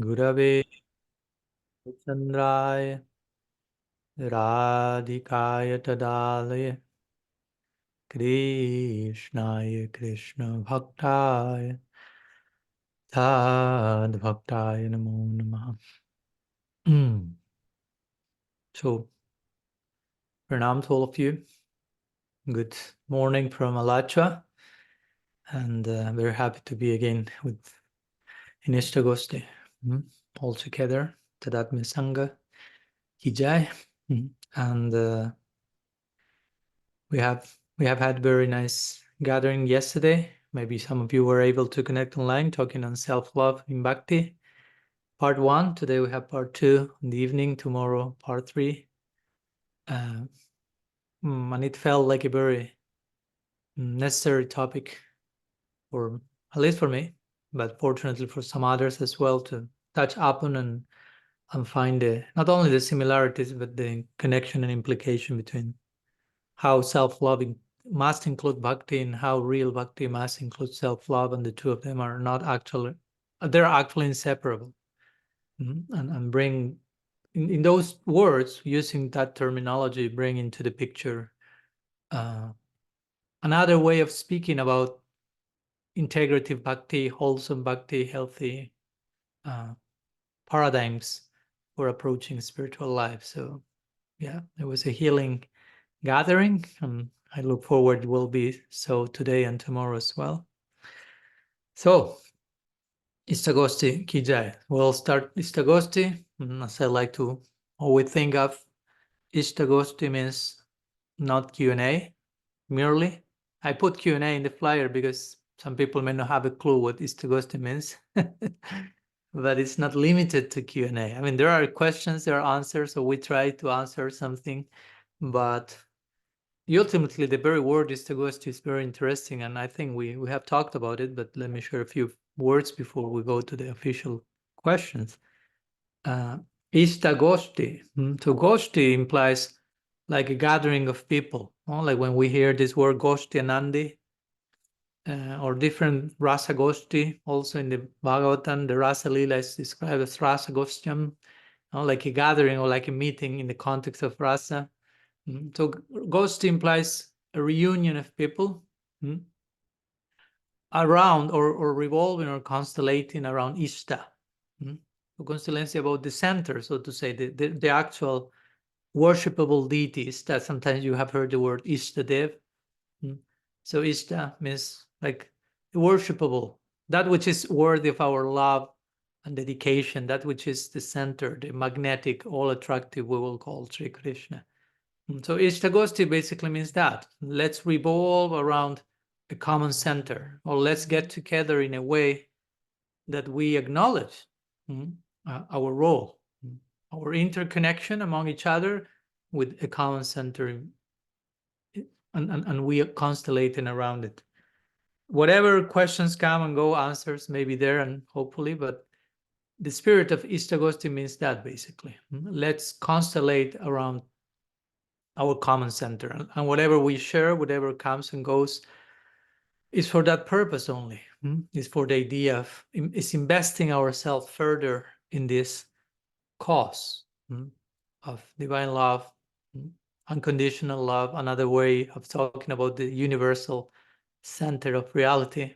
Gurave Chandraya Radhikaya Tadalaya Krishnaya Krishna Bhaktaya Tad Bhaktaya Namo Namaha. So, pranam to all of you. Good morning from Alachua, and very happy to be again with in Istagosthi, all together. Tadatma Sangha Ki Jai. And we have had very nice gathering yesterday. Maybe some of you were able to connect online, talking on self-love in Bhakti. Part 1. Today we have part 2 in the evening. Tomorrow, part 3. And it felt like a very necessary topic, or at least for me, but fortunately for some others as well, to touch upon and find not only the similarities, but the connection and implication between how self-loving must include bhakti and how real bhakti must include self-love, and the two of them are not actually, they're actually inseparable. And bring, in those words, using that terminology, bring into the picture another way of speaking about integrative bhakti, wholesome bhakti, healthy paradigms for approaching spiritual life. So yeah, it was a healing gathering, and I look forward it will be so today and tomorrow as well. So, Istagosthi Ki Jai. We'll start Istagosthi. As I like to always think of, Istagosthi means not Q&A merely. I put Q&A in the flyer because some people may not have a clue what Istagosthi means. But it's not limited to Q&A. I mean, there are questions, there are answers, so we try to answer something, but ultimately the very word Istagosthi is very interesting, and I think we have talked about it, but let me share a few words before we go to the official questions. Istagosthi. So Goshti implies like a gathering of people, like when we hear this word Goshti Anandi, or different Rasa Goshti. Also in the Bhagavatam, the Rasa Lila is described as Rasa Goshyam, like a gathering or like a meeting in the context of Rasa. So Goshti implies a reunion of people around or revolving or constellating around Ishta. So constellation about the center, so to say, the actual worshipable deities. That sometimes you have heard the word Ishtadev. So Ishta means like worshipable, that which is worthy of our love and dedication, that which is the center, the magnetic, all attractive, we will call Sri Krishna. So Istagosthi basically means that. Let's revolve around a common center, or let's get together in a way that we acknowledge our role, our interconnection among each other with a common center, and we are constellating around it. Whatever questions come and go, answers may be there, and hopefully, but the spirit of Istagosthi means that basically. Let's constellate around our common center, and whatever we share, whatever comes and goes, is for that purpose only. Is for the idea of is investing ourselves further in this cause of divine love, unconditional love, another way of talking about the universal center of reality.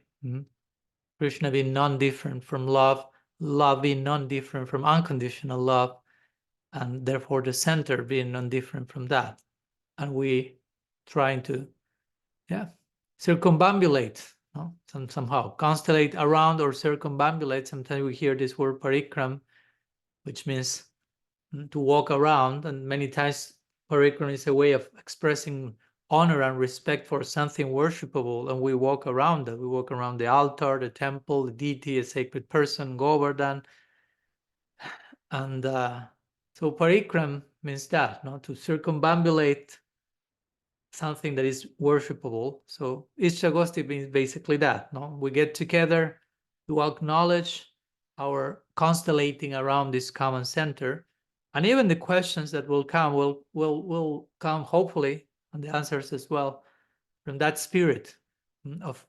Krishna being non-different from love, love being non-different from unconditional love, and therefore the center being non-different from that. And we trying to, circumambulate, somehow constellate around or circumambulate. Sometimes we hear this word parikram, which means to walk around, and many times parikram is a way of expressing honor and respect for something worshipable, and we walk around that. We walk around the altar, the temple, the deity, a sacred person, Govardhan. And so parikram means that, to circumambulate something that is worshipable. So Istagosthi means basically that. We get together to acknowledge our constellating around this common center, and even the questions that will come will come hopefully, and the answers as well, from that spirit of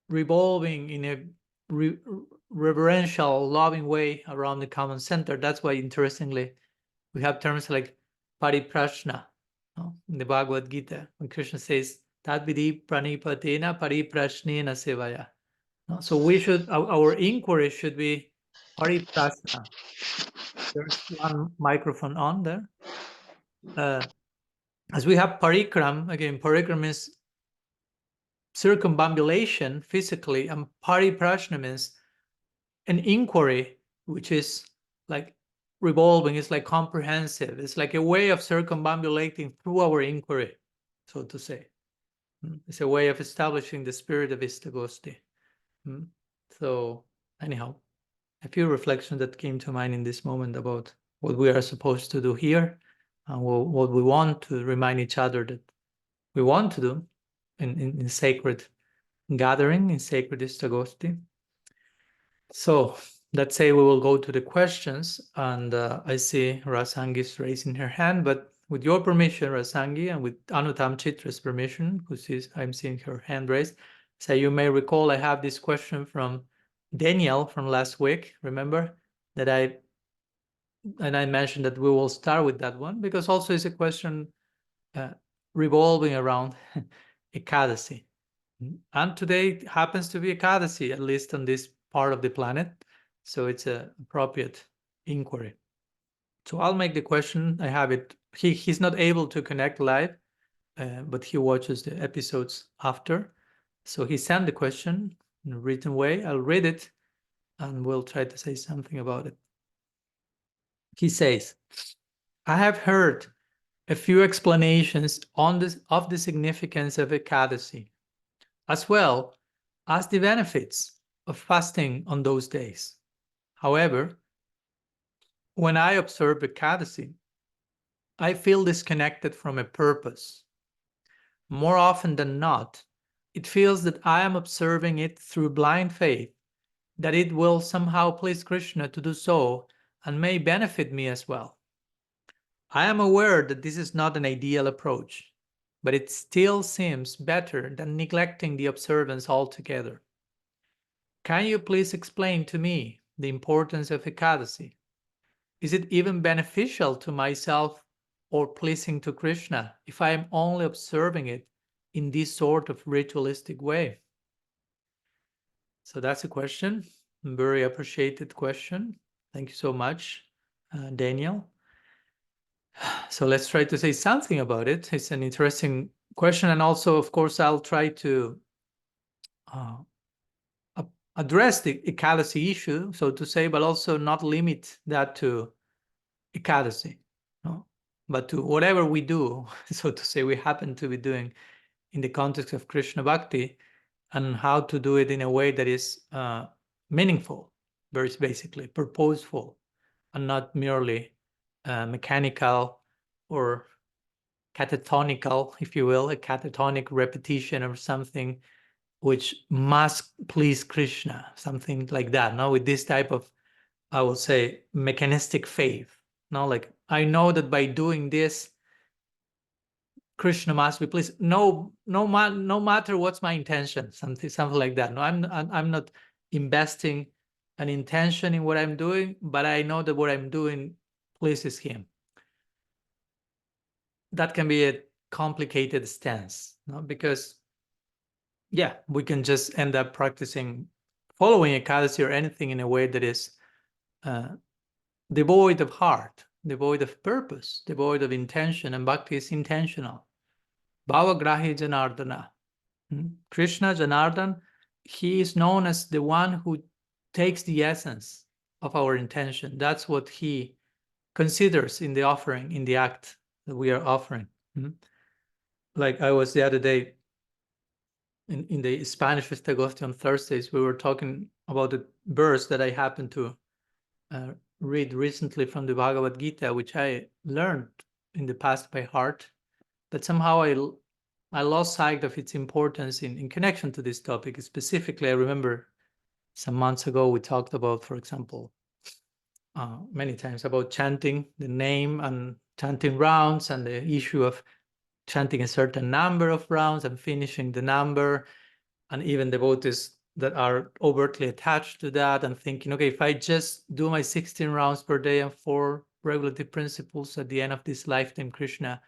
revolving in a reverential, loving way around the common center. That's why, interestingly, we have terms like pariprashna, in the Bhagavad Gita, when Krishna says, Tadvidi pranipatena pariprashnena sevaya. So we should, our inquiry should be pariprashna. There's one microphone on there. As we have parikram, again, parikram is circumambulation physically, and pariprashna means an inquiry, which is like revolving, it's like comprehensive. It's like a way of circumambulating through our inquiry, so to say. It's a way of establishing the spirit of Istagosthi. So anyhow, a few reflections that came to mind in this moment about what we are supposed to do here, and what we want to remind each other that we want to do in sacred gathering, in sacred Istagosthi. So let's say we will go to the questions, and I see Rasangi is raising her hand, but with your permission, Rasangi, and with Anutam Chitra's permission, I'm seeing her hand raised. So you may recall I have this question from Daniel from last week. Remember that I mentioned that we will start with that one, because also it's a question revolving around Ekadasi. And today happens to be Ekadasi, at least on this part of the planet. So it's an appropriate inquiry. So I'll make the question. I have it. He's not able to connect live, but he watches the episodes after. So he sent the question in a written way. I'll read it, and we'll try to say something about it. He says, I have heard a few explanations of the significance of Ekadasi, as well as the benefits of fasting on those days. However, when I observe Ekadasi, I feel disconnected from a purpose. More often than not, it feels that I am observing it through blind faith, that it will somehow please Krishna to do so and may benefit me as well. I am aware that this is not an ideal approach, but it still seems better than neglecting the observance altogether. Can you please explain to me the importance of Ekadasi? Is it even beneficial to myself or pleasing to Krishna if I am only observing it in this sort of ritualistic way? So that's a question, a very appreciated question. Thank you so much, Daniel. So let's try to say something about it. It's an interesting question. And also, of course, I'll try to address the Ekadasi issue, so to say, but also not limit that to Ekadasi, no? But to whatever we do, so to say, we happen to be doing in the context of Krishna Bhakti, and how to do it in a way that is meaningful, very basically, purposeful, and not merely mechanical or catatonical, if you will, a catatonic repetition of something which must please Krishna, something like that, no? With this type of, I would say, mechanistic faith, no? Like, I know that by doing this, Krishna must be pleased. No matter what's my intention, something like that. No, I'm not investing an intention in what I'm doing, but I know that what I'm doing pleases him. That can be a complicated stance, no? Because yeah, we can just end up practicing, following Ekadasi or anything in a way that is devoid of heart, devoid of purpose, devoid of intention, and Bhakti is intentional. Bhavagrahi Janardana. Krishna Janardan, he is known as the one who takes the essence of our intention. That's what he considers in the offering, in the act that we are offering. Like I was the other day in the Spanish Istagosthi on Thursdays, we were talking about the verse that I happened to read recently from the Bhagavad Gita, which I learned in the past by heart, but somehow I lost sight of its importance in connection to this topic. Specifically, I remember some months ago we talked about, for example, many times about chanting the name and chanting rounds, and the issue of chanting a certain number of rounds and finishing the number, and even devotees that are overtly attached to that and thinking, okay, if I just do my 16 rounds per day and 4 regulative principles at the end of this lifetime, Krishna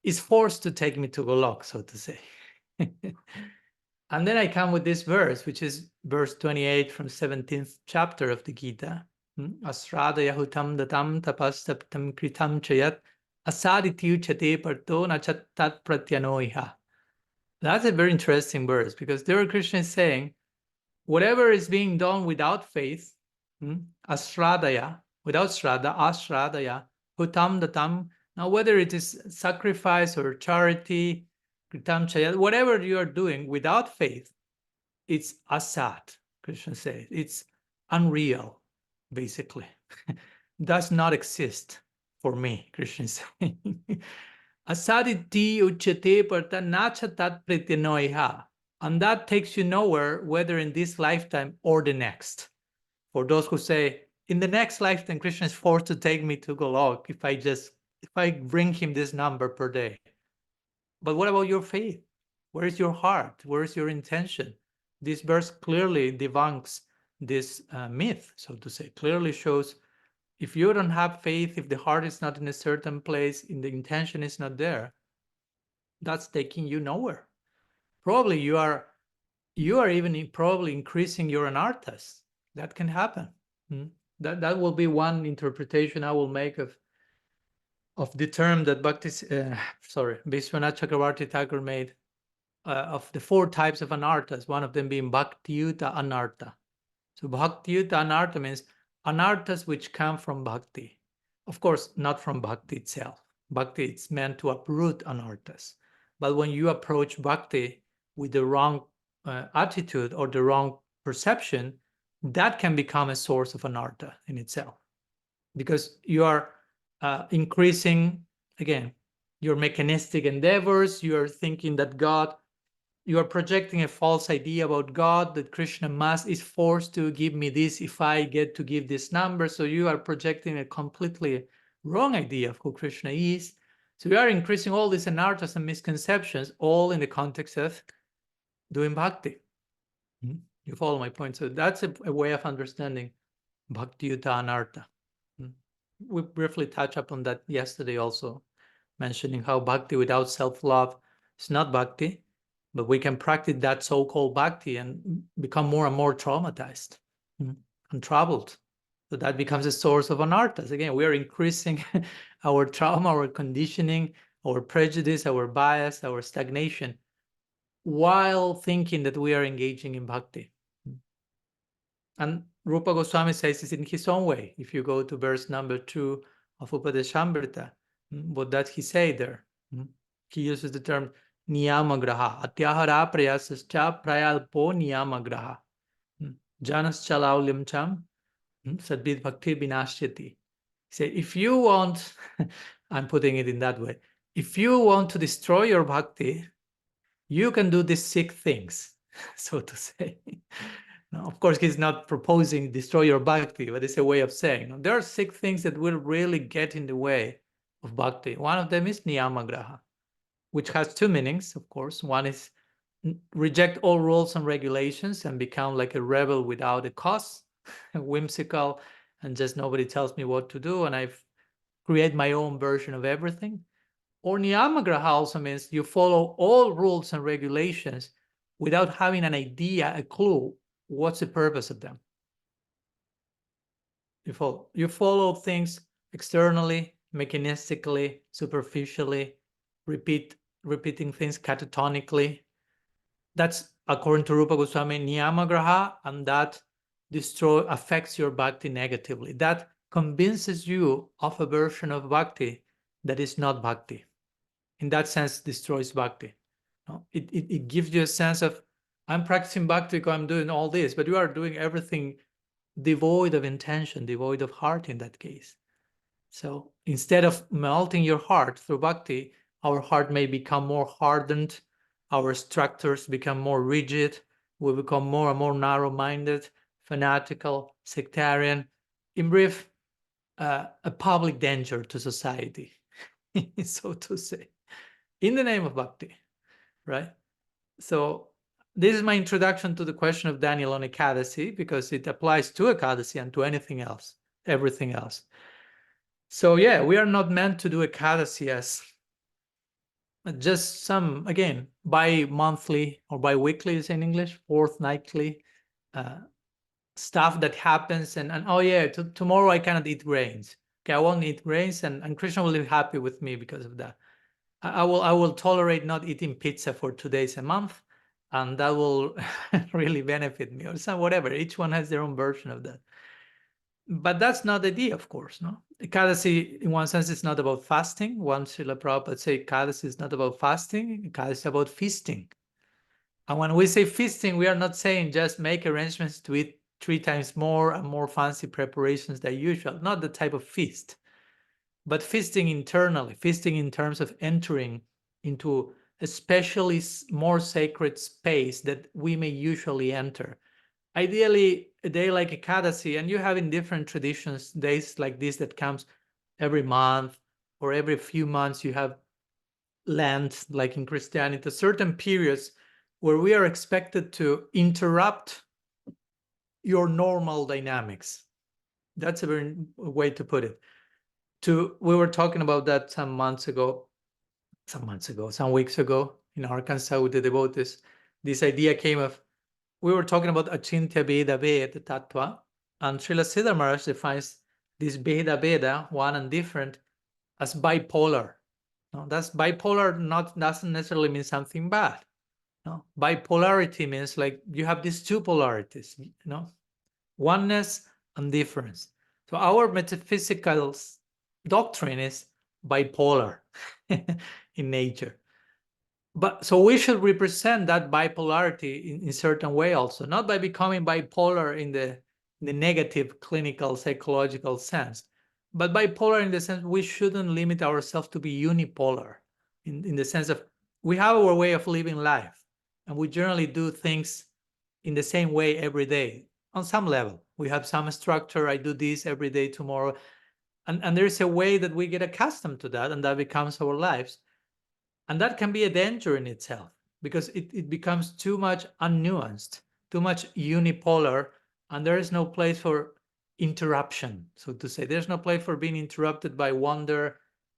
is forced to take me to Golok, so to say. And then I come with this verse, which is verse 28 from 17th chapter of the Gita. Asradaya hutam datam tapastaptam kritam chayat asaditi uchate parto nachat tat pratyanoiha. That's a very interesting verse, because there Krishna is saying, whatever is being done without faith, asradaya, without shraddha, asradaya, hutam datam. Now, whether it is sacrifice or charity, kritam chayat, whatever you are doing without faith, it's asat, Krishna says. It's unreal, basically. Does not exist for me, Krishna is saying. Asaditi uchate parta nacha tat prityanoiha. And that takes you nowhere, whether in this lifetime or the next. For those who say, in the next lifetime, Krishna is forced to take me to Golok if I bring him this number per day. But what about your faith? Where is your heart? Where is your intention? This verse clearly debunks this myth, so to say. Clearly shows, if you don't have faith, if the heart is not in a certain place, and the intention is not there, that's taking you nowhere. Probably you are even probably increasing your anarthas. That can happen. That will be one interpretation I will make of the term that Vishwanath Chakravarti Thakur made of the 4 types of anarthas, one of them being bhaktiyuta anartha. So bhaktiyuta anartha means anarthas which come from bhakti. Of course, not from bhakti itself. Bhakti is meant to uproot anarthas. But when you approach bhakti with the wrong attitude or the wrong perception, that can become a source of anartha in itself. Because you are increasing, again, your mechanistic endeavors, you are thinking that God, you are projecting a false idea about God, that Krishna is forced to give me this if I get to give this number. So you are projecting a completely wrong idea of who Krishna is. So you are increasing all these anarthas and misconceptions, all in the context of doing bhakti. You follow my point? So that's a way of understanding bhakti yuta anartha. We briefly touched upon that yesterday also, mentioning how bhakti without self-love is not bhakti, but we can practice that so-called bhakti and become more and more traumatized and troubled. So that becomes a source of anarthas. Again, we are increasing our trauma, our conditioning, our prejudice, our bias, our stagnation, while thinking that we are engaging in bhakti. And Rupa Goswami says this in his own way. If you go to verse number 2 of Upadeshamrita, what does he say there? He uses the term niyamagraha, atyahara prayasascha prayalpo niyamagraha, janas chalaulim cham sadvid bhakti vinashyati. He said, if you want, I'm putting it in that way, if you want to destroy your bhakti, you can do these 6 things, so to say. Now, of course, he's not proposing destroy your bhakti, but it's a way of saying, there are 6 things that will really get in the way of bhakti. One of them is niyamagraha, which has 2 meanings, of course. One is reject all rules and regulations and become like a rebel without a cause, whimsical, and just nobody tells me what to do, and I create my own version of everything. Or niyamagraha also means you follow all rules and regulations without having an idea, a clue, what's the purpose of them. You follow things externally, mechanistically, superficially, repeating things catatonically. That's, according to Rupa Goswami, niyamagraha, and that affects your bhakti negatively. That convinces you of a version of bhakti that is not bhakti. In that sense, destroys bhakti. It gives you a sense of, I'm practicing bhakti because I'm doing all this, but you are doing everything devoid of intention, devoid of heart in that case. So instead of melting your heart through bhakti, our heart may become more hardened, our structures become more rigid, we become more and more narrow-minded, fanatical, sectarian, in brief, a public danger to society, so to say, in the name of bhakti, right? So this is my introduction to the question of Daniel on Ekadasi, because it applies to Ekadasi and to anything else, everything else. So yeah, we are not meant to do Ekadasi as just some, again, bi-monthly or bi-weekly is in English, fortnightly stuff that happens, and oh yeah, tomorrow I cannot eat grains. Okay, I won't eat grains, and Krishna will be happy with me because of that. I will tolerate not eating pizza for 2 days a month, and that will really benefit me, or some whatever. Each one has their own version of that. But that's not the idea, of course, no? Ekadasi, in one sense, is not about fasting. One Srila Prabhupada say Ekadasi is not about fasting. Ekadasi is about feasting. And when we say feasting, we are not saying just make arrangements to eat 3 times more and more fancy preparations than usual. Not the type of feast, but feasting internally, feasting in terms of entering into a especially more sacred space that we may usually enter. Ideally, a day like Ekadasi, and you have in different traditions days like this that comes every month or every few months. You have Lent, like in Christianity, certain periods where we are expected to interrupt your normal dynamics. That's a very way to put it. We were talking about that some weeks ago in Arkansas with the devotees. This idea came of, we were talking about Achintya Veda Ved Tattva, and Srila Siddhar Maharaj defines this Veda Veda, one and different, as bipolar. No, that's bipolar doesn't necessarily mean something bad. No, bipolarity means like you have these two polarities, oneness and difference. So our metaphysical doctrine is bipolar in nature. But so we should represent that bipolarity in certain way also, not by becoming bipolar in the negative clinical psychological sense, but bipolar in the sense we shouldn't limit ourselves to be unipolar, in the sense of we have our way of living life, and we generally do things in the same way every day on some level. We have some structure. I do this every day tomorrow. And there's a way that we get accustomed to that, and that becomes our lives. And that can be a danger in itself, because it becomes too much unnuanced, too much unipolar, and there is no place for interruption, so to say. There's no place for being interrupted by wonder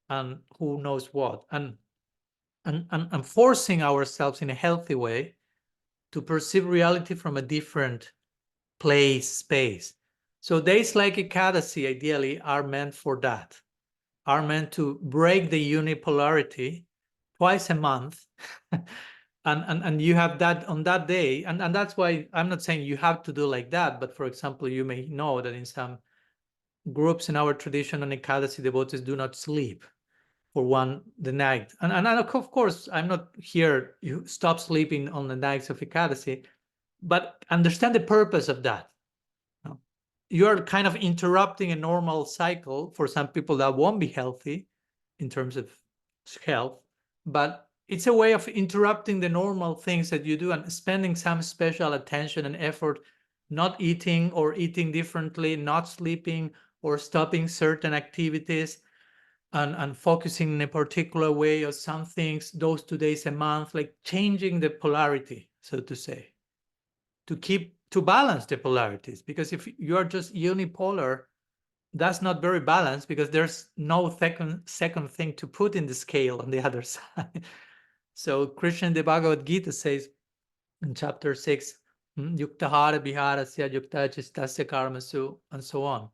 and who knows what. And forcing ourselves in a healthy way to perceive reality from a different place, space. So days like Ekadasi ideally are meant for that, are meant to break the unipolarity twice a month. and you have that on that day, and that's why I'm not saying you have to do like that, but for example, you may know that in some groups in our tradition on Ekadasi, devotees do not sleep for the night. And of course, I'm not here, you stop sleeping on the nights of Ekadasi, but understand the purpose of that. You're kind of interrupting a normal cycle. For some people that won't be healthy in terms of health, but it's a way of interrupting the normal things that you do and spending some special attention and effort, not eating or eating differently, not sleeping or stopping certain activities, and focusing in a particular way on some things, those 2 days a month, like changing the polarity, so to say, to balance the polarities. Because if you are just unipolar, that's not very balanced, because there's no second thing to put in the scale on the other side. So Krishna in the Bhagavad Gita says in chapter 6, yuktahara viharasya yukta chistasya karmasu, and so on.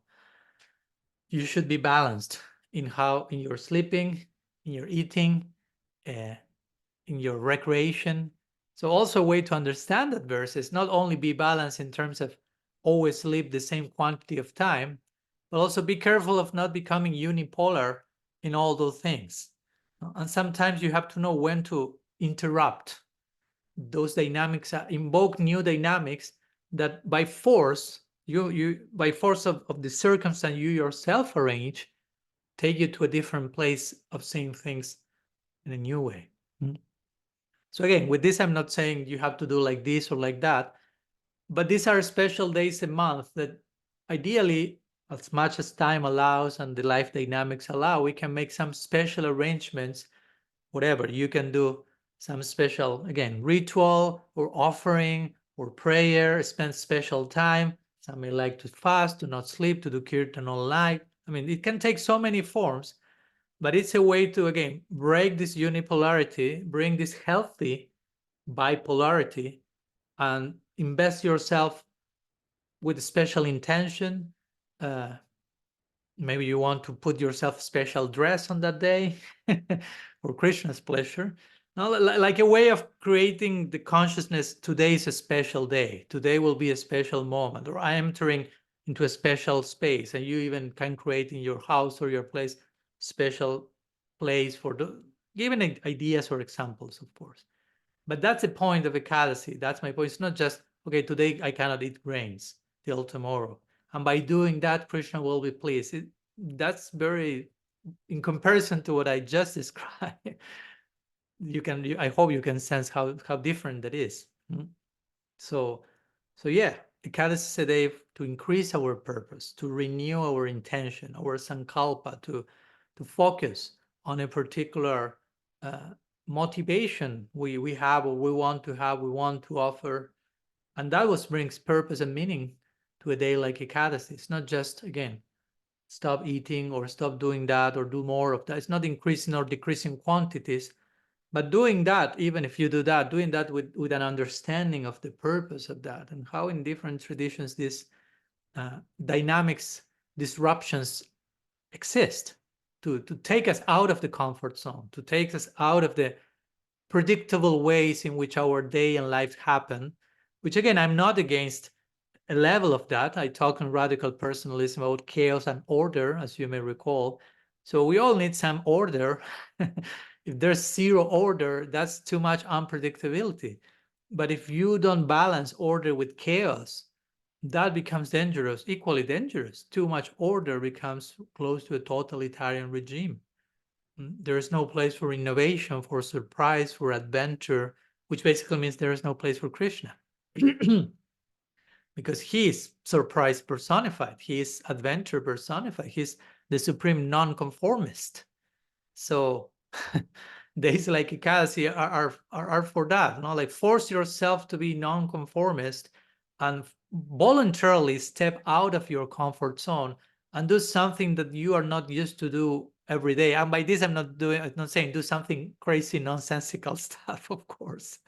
You should be balanced in your sleeping, in your eating, in your recreation. So also a way to understand that verse is not only be balanced in terms of always sleep the same quantity of time, but also be careful of not becoming unipolar in all those things. And sometimes you have to know when to interrupt those dynamics, invoke new dynamics that by force, by force of the circumstance you yourself arrange, take you to a different place of seeing things in a new way. So again, with this, I'm not saying you have to do like this or like that, but these are special days a month that ideally, as much as time allows and the life dynamics allow, we can make some special arrangements, whatever. You can do some special, again, ritual or offering or prayer, spend special time. Some may like to fast, to not sleep, to do kirtan all night. I mean, it can take so many forms, but it's a way to, again, break this unipolarity, bring this healthy bipolarity, and invest yourself with a special intention. Maybe you want to put yourself special dress on that day for Krishna's pleasure. No, like a way of creating the consciousness, today is a special day. Today will be a special moment, or I am entering into a special space, and you even can create in your house or your place special place for giving ideas or examples, of course. But that's the point of Ekadasi. That's my point. It's not just, okay, today I cannot eat grains till tomorrow. And by doing that, Krishna will be pleased. That's very, in comparison to what I just described, I hope you can sense how different that is. So yeah, Ekadasi is a day to increase our purpose, to renew our intention, our sankalpa, to focus on a particular motivation we have, or we want to offer. And that was brings purpose and meaning to a day like Ekadasi. It's not just, again, stop eating or stop doing that or do more of that. It's not increasing or decreasing quantities, but doing that, even if you do that, doing that with an understanding of the purpose of that, and how in different traditions these dynamics, disruptions exist to take us out of the comfort zone, to take us out of the predictable ways in which our day and life happen, which, again, I'm not against a level of that. I talk in Radical Personalism about chaos and order, as you may recall. So we all need some order. If there's zero order, that's too much unpredictability. But if you don't balance order with chaos, that becomes dangerous, equally dangerous. Too much order becomes close to a totalitarian regime. There is no place for innovation, for surprise, for adventure, which basically means there is no place for Krishna. Because he is surprise personified, he is adventure personified, he's the supreme nonconformist. So days like Ekadasi are for that, like force yourself to be nonconformist and voluntarily step out of your comfort zone and do something that you are not used to do every day. And by this, I'm not saying do something crazy, nonsensical stuff, of course,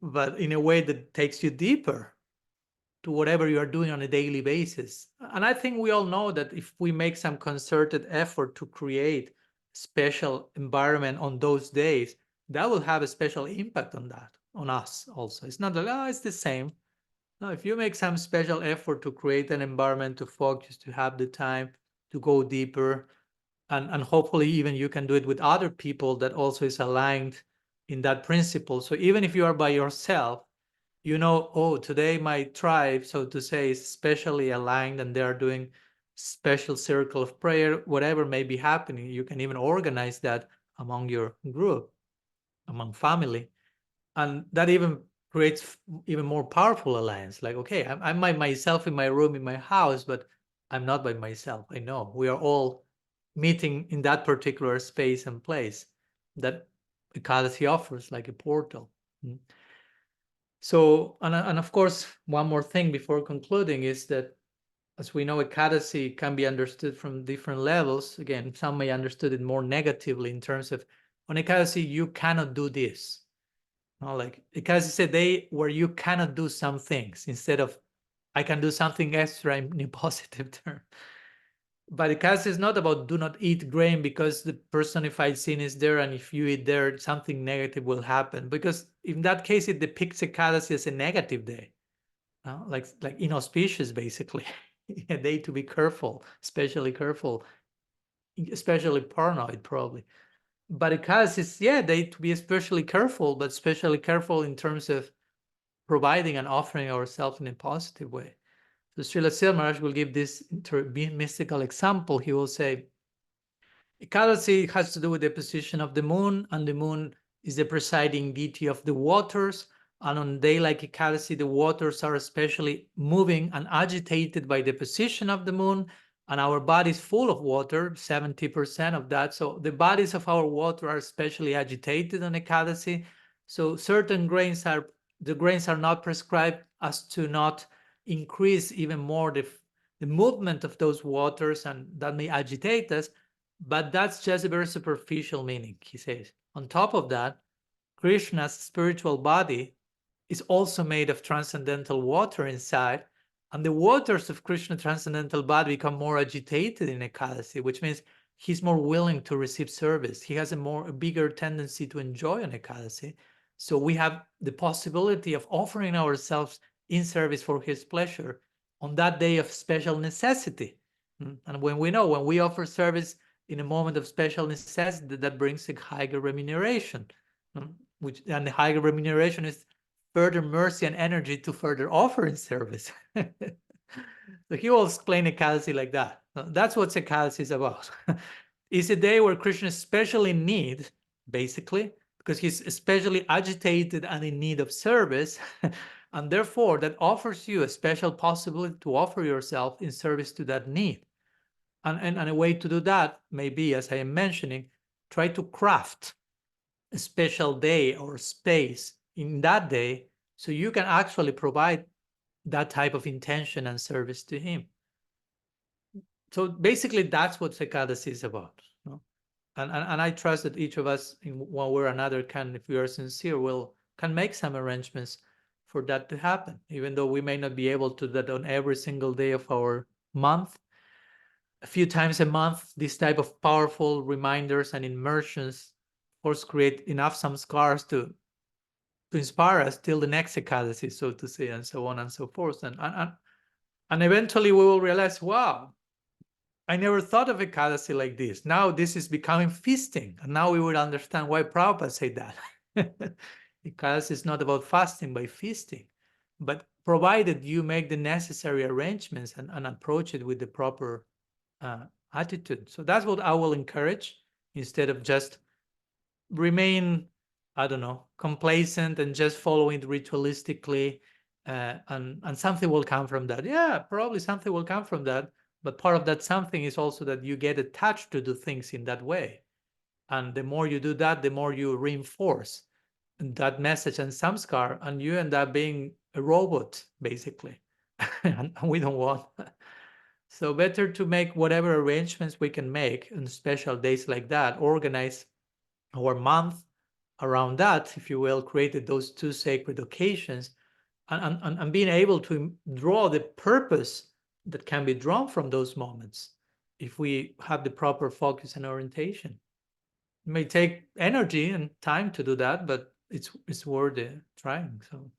but in a way that takes you deeper to whatever you are doing on a daily basis. And I think we all know that if we make some concerted effort to create special environment on those days, that will have a special impact on us also. It's not like, it's the same. No, if you make some special effort to create an environment, to focus, to have the time to go deeper, and hopefully even you can do it with other people that also is aligned in that principle. So even if you are by yourself, oh, today my tribe, so to say, is specially aligned and they are doing special circle of prayer, whatever may be happening. You can even organize that among your group, among family. And that even creates even more powerful alliance. Like, okay, I'm by myself in my room, in my house, but I'm not by myself. I know we are all meeting in that particular space and place that Ekadasi offers, like a portal. So, and of course, one more thing before concluding is that, as we know, Ekadasi can be understood from different levels. Again, some may understood it more negatively in terms of, on Ekadasi, you cannot do this. Like Ekadasi is a day where you cannot do some things, instead of I can do something extra in a positive term. But Ekadasi is not about do not eat grain because the personified sin is there, and if you eat there, something negative will happen. Because in that case, it depicts Ekadasi as a negative day, like inauspicious, basically. A day to be careful, especially paranoid, probably. But Ekadasi is, a day to be especially careful, but especially careful in terms of providing and offering ourselves in a positive way. So Srila Srila Maharaj will give this mystical example. He will say, Ekadasi has to do with the position of the moon, and the moon is the presiding deity of the waters. And on a day like Ekadasi, the waters are especially moving and agitated by the position of the moon, and our body is full of water, 70% of that. So the bodies of our water are especially agitated on Ekadasi. So certain grains the grains are not prescribed as to not increase even more the movement of those waters, and that may agitate us, but that's just a very superficial meaning, he says. On top of that, Krishna's spiritual body is also made of transcendental water inside, and the waters of Krishna's transcendental body become more agitated in Ekadasi, which means he's more willing to receive service. He has a bigger tendency to enjoy an Ekadasi. So we have the possibility of offering ourselves in service for his pleasure on that day of special necessity. And when we offer service in a moment of special necessity, that brings a higher remuneration, and the higher remuneration is further mercy and energy to further offer in service. So he will explain Ekadasi like that. That's what Ekadasi is about. It's a day where Krishna is especially in need, basically, because he's especially agitated and in need of service. And therefore, that offers you a special possibility to offer yourself in service to that need. And a way to do that may be, as I am mentioning, try to craft a special day or space in that day so you can actually provide that type of intention and service to him. So basically, that's what Ekadasi is about. And I trust that each of us, in one way or another, can, if we are sincere, can make some arrangements for that to happen, even though we may not be able to do that on every single day of our month. A few times a month, this type of powerful reminders and immersions, of course, create enough samskars to inspire us till the next Ekadasi, so to say, and so on and so forth. And eventually we will realize, wow, I never thought of Ekadasi like this. Now this is becoming feasting. And now we will understand why Prabhupada said that. Ekadasi is not about fasting by feasting, but provided you make the necessary arrangements and approach it with the proper attitude. So that's what I will encourage, instead of just remain, I don't know, complacent and just following ritualistically, and something will come from that. Yeah, probably something will come from that. But part of that something is also that you get attached to do things in that way. And the more you do that, the more you reinforce that message and samskar, and you end up being a robot, basically. And we don't want that. So better to make whatever arrangements we can make on special days like that, organize our month around that, if you will, created those two sacred occasions, and being able to draw the purpose that can be drawn from those moments if we have the proper focus and orientation. It may take energy and time to do that, but it's worth trying. So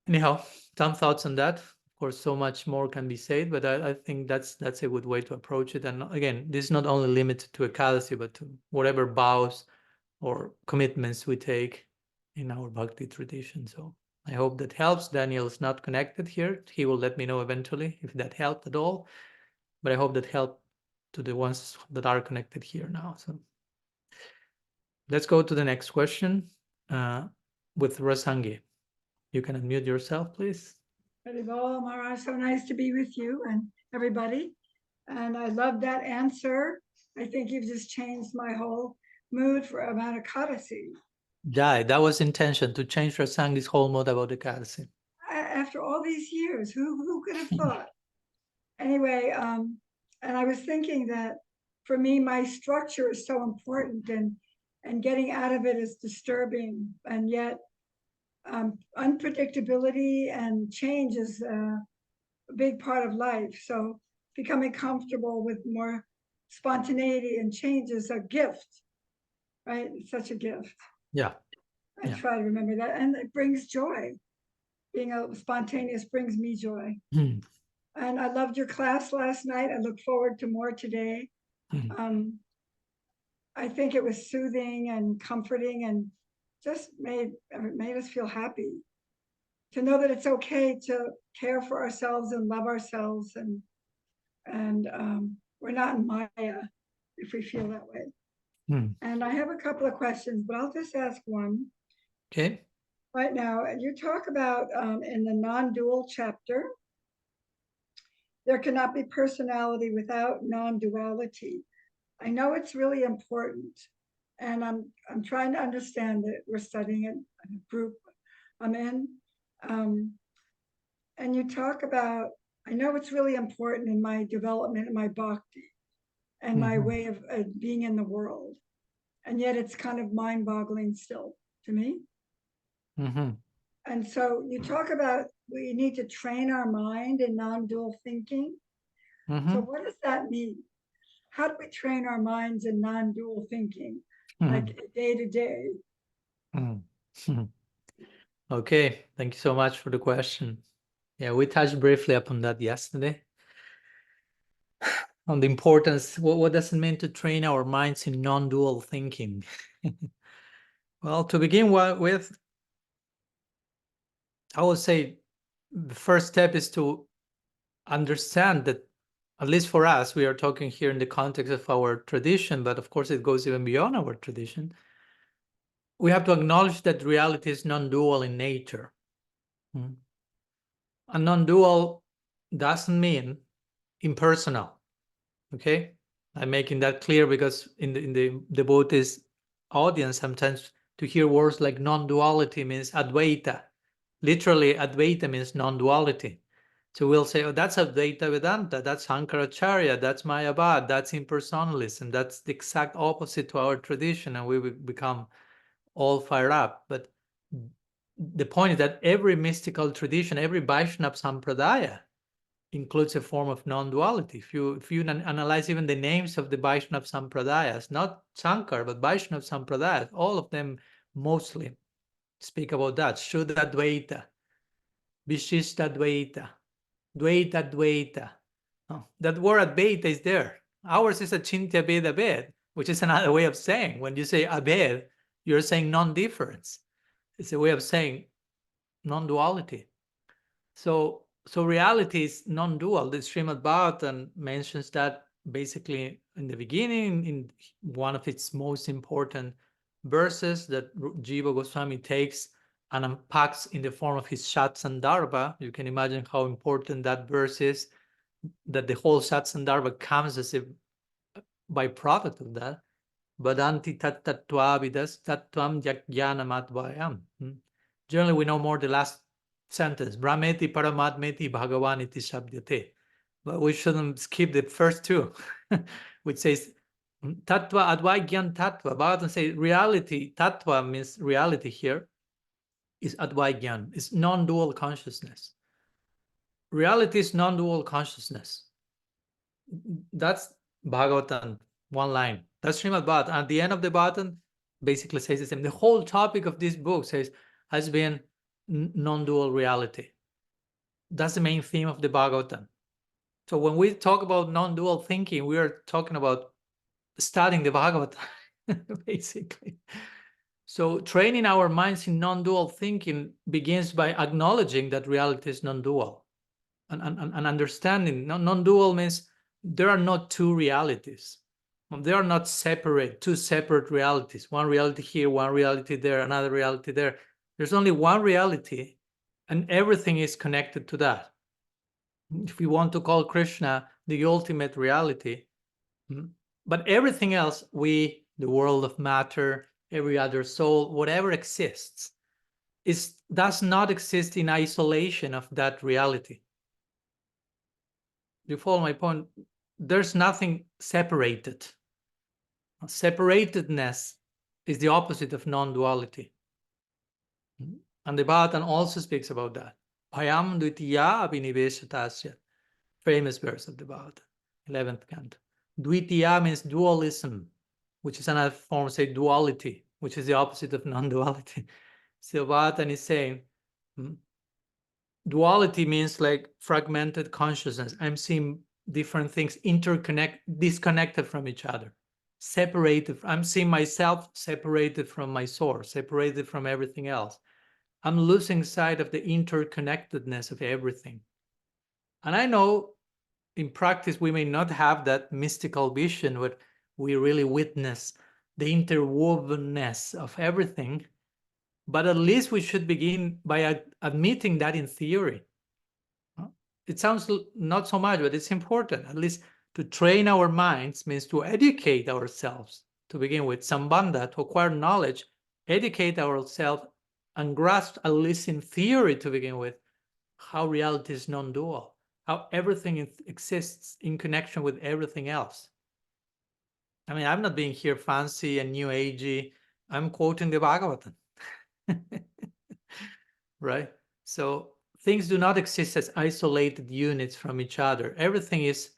anyhow, some thoughts on that. Of course, so much more can be said, but I think that's a good way to approach it. And again, this is not only limited to Ekadasi, but to whatever vows or commitments we take in our bhakti tradition. So I hope that helps. Daniel is not connected here. He will let me know eventually if that helped at all. But I hope that helped to the ones that are connected here now. So let's go to the next question with Rasangi. You can unmute yourself, please. Haribol, Maharaj, so nice to be with you and everybody. And I love that answer. I think you've just changed my whole mood about Ekadasi. Jai, that was intention, to change Rasangi's whole mood about Ekadasi. After all these years, who could have thought? Anyway, and I was thinking that for me, my structure is so important, and getting out of it is disturbing, and yet unpredictability and change is a big part of life. So becoming comfortable with more spontaneity and change is a gift, right? It's such a gift. Yeah. I try to remember that, and it brings joy. Being a spontaneous brings me joy. And I loved your class last night. I look forward to more today. I think it was soothing and comforting, and just made us feel happy to know that it's okay to care for ourselves and love ourselves, and we're not in Maya if we feel that way. And I have a couple of questions, but I'll just ask one. Okay. Right now, you talk about in the non-dual chapter, there cannot be personality without non-duality. I know it's really important. and I'm trying to understand it. We're studying it in a group I'm in. And you talk about, I know it's really important in my development, in my bhakti, and my way of being in the world. And yet it's kind of mind-boggling still to me. And so you talk about we need to train our mind in non-dual thinking. So what does that mean? How do we train our minds in non-dual thinking, like day to day? Okay, thank you so much for the question. Yeah, we touched briefly upon that yesterday. On the importance, what does it mean to train our minds in non-dual thinking? Well, to begin with, I would say the first step is to understand that, at least for us, we are talking here in the context of our tradition, but of course it goes even beyond our tradition. We have to acknowledge that reality is non-dual in nature. And non-dual doesn't mean impersonal. Okay, I'm making that clear because in the devotees audience, sometimes to hear words like non-duality means Advaita. Literally, Advaita means non-duality. So we'll say, oh, that's Advaita Vedanta, that's Shankaracharya, that's Mayavad, that's impersonalism. That's the exact opposite to our tradition, and we will become all fired up. But the point is that every mystical tradition, every Vaishnava Sampradaya includes a form of non-duality. If you analyze even the names of the Vaishnava Sampradayas, not Shankar, but Vaishnava Sampradayas, all of them mostly speak about that. Shuddha Dvaita, Vishishta Dvaita, Dvaita Dvaita. Oh, that word Advaita is there. Ours is a Chintya Beda Bed, which is another way of saying, when you say Abed, you're saying non-difference. It's a way of saying non-duality. So reality is non-dual. The Srimad Bhagavatam mentions that basically in the beginning, in one of its most important verses that Jiva Goswami takes and unpacks in the form of his Satsandarbha. You can imagine how important that verse is, that the whole Satsandarbha comes as a byproduct of that. Vadanti tat tattvavidas tattvam jnanamadvayam. Generally, we know more the last sentence, Brahmeti Paramatmeti Bhagavaniti Shabdyate. But we shouldn't skip the first two, which says Tattva Advaigyan Tattva. Bhagavatam says reality, Tattva means reality here, is Advaigyan, it's non-dual consciousness. Reality is non-dual consciousness. That's Bhagavatam, one line. That's Srimad Bhagavatam. At the end of the Bhagavatam, basically says the same. The whole topic of this book has been non-dual reality. That's the main theme of the Bhagavatam. So when we talk about non-dual thinking, we are talking about studying the Bhagavatam, basically. So training our minds in non-dual thinking begins by acknowledging that reality is non-dual, and understanding non-dual means there are not two realities. They are not separate, two separate realities. One reality here, one reality there, another reality there. There's only one reality, and everything is connected to that. If we want to call Krishna the ultimate reality, but everything else, we, the world of matter, every other soul, whatever exists, does not exist in isolation of that reality. You follow my point? There's nothing separated. Separatedness is the opposite of non-duality. And the Bhagavatam also speaks about that. Bhayam dvitiya abhiniveshatasya. Famous verse of the Bhagavatam, 11th canto. Dvitiya means dualism, which is another form of, say, duality, which is the opposite of non-duality. So Bhagavatam is saying, duality means like fragmented consciousness. I'm seeing different things disconnected from each other, separated. I'm seeing myself separated from my source, separated from everything else. I'm losing sight of the interconnectedness of everything. And I know in practice we may not have that mystical vision where we really witness the interwovenness of everything, but at least we should begin by admitting that in theory. It sounds not so much, but it's important. At least to train our minds means to educate ourselves to begin with, sambandha, to acquire knowledge, educate ourselves, and grasp, at least in theory to begin with, how reality is non-dual, how everything exists in connection with everything else. I mean, I'm not being here fancy and new agey. I'm quoting the Bhagavatam. Right? So things do not exist as isolated units from each other. Everything is,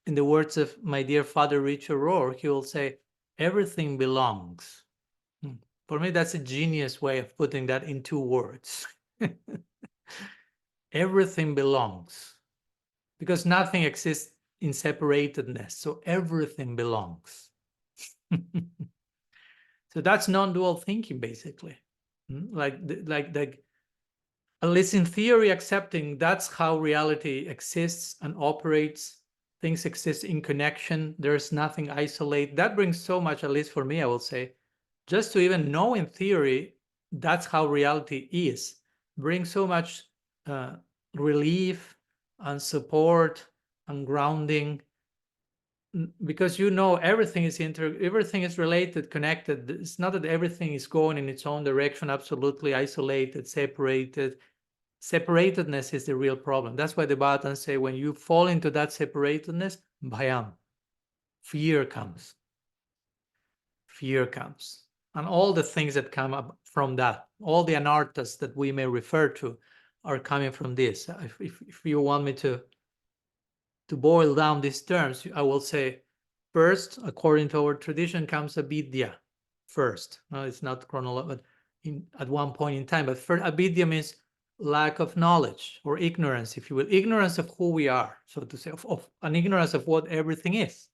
in the words of my dear father Richard Rohr, he will say, everything belongs. For me, that's a genius way of putting that in 2 words. Everything belongs, because nothing exists in separatedness, so everything belongs. So that's non-dual thinking, basically. Like at least in theory, accepting that's how reality exists and operates. Things exist in connection. There's nothing isolated. That brings so much, at least for me, I will say, just to even know in theory that's how reality is, brings so much relief and support and grounding, because you know everything is everything is related, connected. It's not that everything is going in its own direction, absolutely isolated, separated. Separatedness is the real problem. That's why the Bhatans say when you fall into that separatedness, bhayam, fear comes. Fear comes. And all the things that come up from that, all the anarthas that we may refer to, are coming from this. If you want me to boil down these terms, I will say, first, according to our tradition, comes avidya first. No, it's not chronological, but at one point in time. But first, avidya means lack of knowledge or ignorance, if you will, ignorance of who we are, so to say, of an ignorance of what everything is.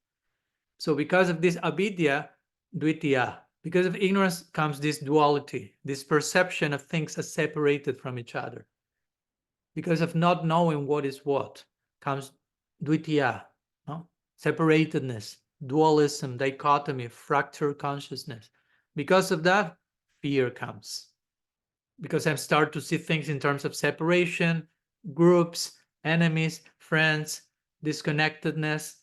So because of this avidya, dvitiya, because of ignorance comes this duality, this perception of things as separated from each other. Because of not knowing what is what comes dvitiya, no? Separatedness, dualism, dichotomy, fractured consciousness. Because of that, fear comes. Because I start to see things in terms of separation, groups, enemies, friends, disconnectedness.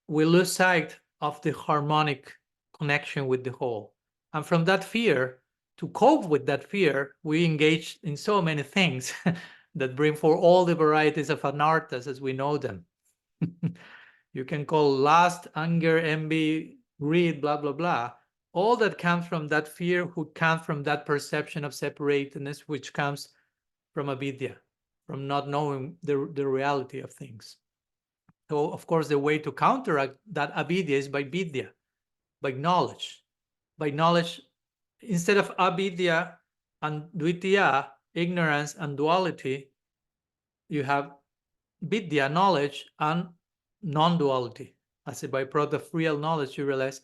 We lose sight of the harmonic connection with the whole. And from that fear, to cope with that fear, we engage in so many things that bring forth all the varieties of anarthas as we know them. You can call lust, anger, envy, greed, blah, blah, blah. All that comes from that fear, who comes from that perception of separatedness, which comes from avidya, from not knowing the reality of things. So, of course, the way to counteract that avidya is by vidya, by knowledge. By knowledge, instead of avidya and dvitiya, ignorance and duality, you have vidya, knowledge, and non-duality. As a byproduct of real knowledge, you realize,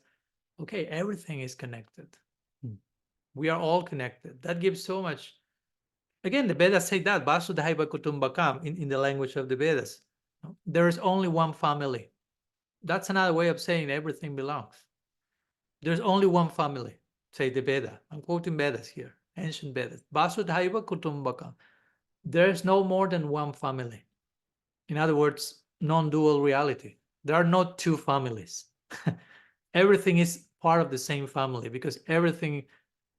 okay, everything is connected. We are all connected. That gives so much. Again, the Vedas say that, Vasudhaiva Kutumbakam, in the language of the Vedas. There is only one family. That's another way of saying everything belongs. There's only one family, say the Veda. I'm quoting Vedas here, ancient Vedas. Vasudhaiva Kutumbakam. There's no more than one family. In other words, non-dual reality. There are not 2 families. Everything is part of the same family, because everything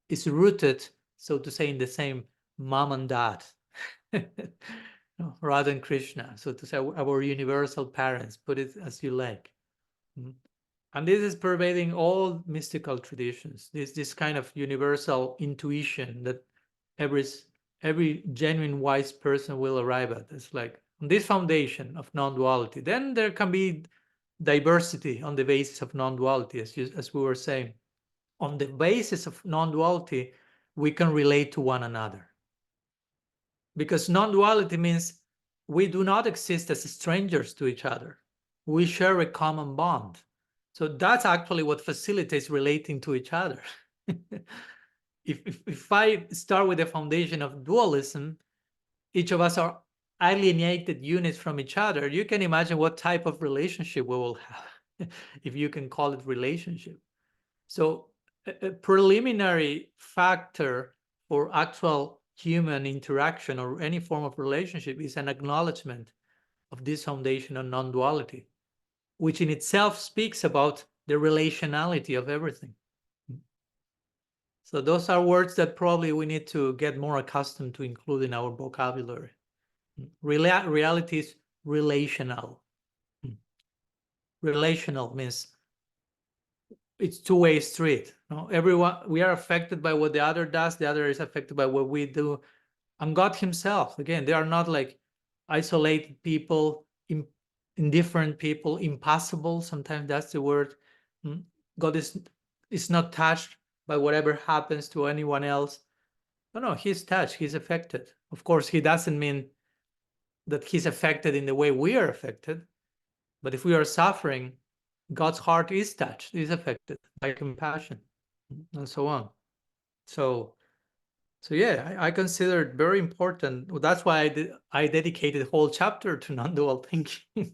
is rooted, so to say, in the same mom and dad, Radha and Krishna, so to say, our universal parents, put it as you like. And this is pervading all mystical traditions, this kind of universal intuition that every genuine wise person will arrive at. It's like, on this foundation of non-duality, then there can be diversity on the basis of non-duality, as we were saying. On the basis of non-duality, we can relate to one another. Because non-duality means we do not exist as strangers to each other. We share a common bond. So that's actually what facilitates relating to each other. If I start with the foundation of dualism, each of us are alienated units from each other, you can imagine what type of relationship we will have, if you can call it relationship. So a preliminary factor for actual human interaction or any form of relationship is an acknowledgement of this foundation of non-duality, which in itself speaks about the relationality of everything. So those are words that probably we need to get more accustomed to include in our vocabulary. Reality is relational. Relational means it's two-way street. Everyone, we are affected by what the other does, the other is affected by what we do. And God himself, again, they are not like isolated people, indifferent people, impossible. Sometimes that's the word. God is not touched by whatever happens to anyone else. No, he's touched, he's affected. Of course, he doesn't mean that he's affected in the way we are affected. But if we are suffering, God's heart is touched, is affected by compassion, and so on. So yeah, I consider it very important. That's why I dedicated a whole chapter to non-dual thinking,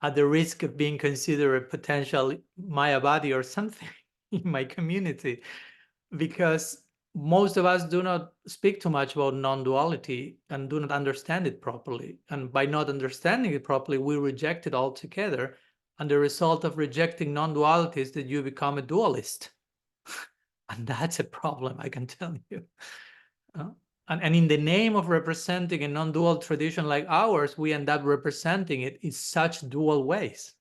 at the risk of being considered a potential Mayavadi or something in my community, because most of us do not speak too much about non-duality and do not understand it properly. And by not understanding it properly, we reject it altogether. And the result of rejecting non-duality is that you become a dualist. And that's a problem, I can tell you. And in the name of representing a non-dual tradition like ours, we end up representing it in such dual ways.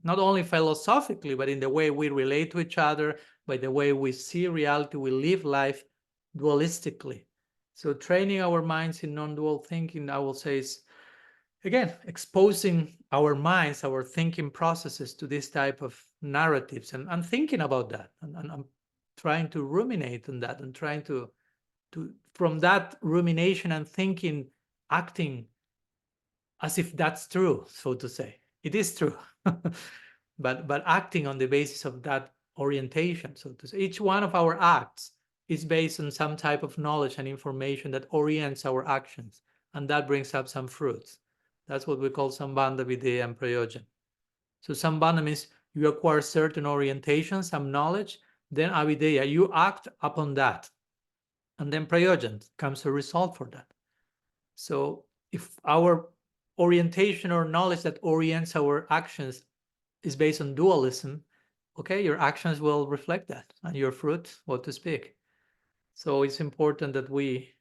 Not only philosophically, but in the way we relate to each other, by the way we see reality, we live life dualistically. So training our minds in non-dual thinking, I will say, is, again, exposing our minds, our thinking processes to this type of narratives, and thinking about that, and I'm trying to ruminate on that, and trying to from that rumination and thinking, acting as if that's true, so to say. It is true, but acting on the basis of that orientation, so to say. Each one of our acts is based on some type of knowledge and information that orients our actions, and that brings up some fruits. That's what we call sambandha, videya, and prayojan. So sambandha means you acquire certain orientation, some knowledge, then avideya, you act upon that, and then prayojan comes a result for that. So if our orientation or knowledge that orients our actions is based on dualism, okay, your actions will reflect that, and your fruit, what to speak. So it's important that we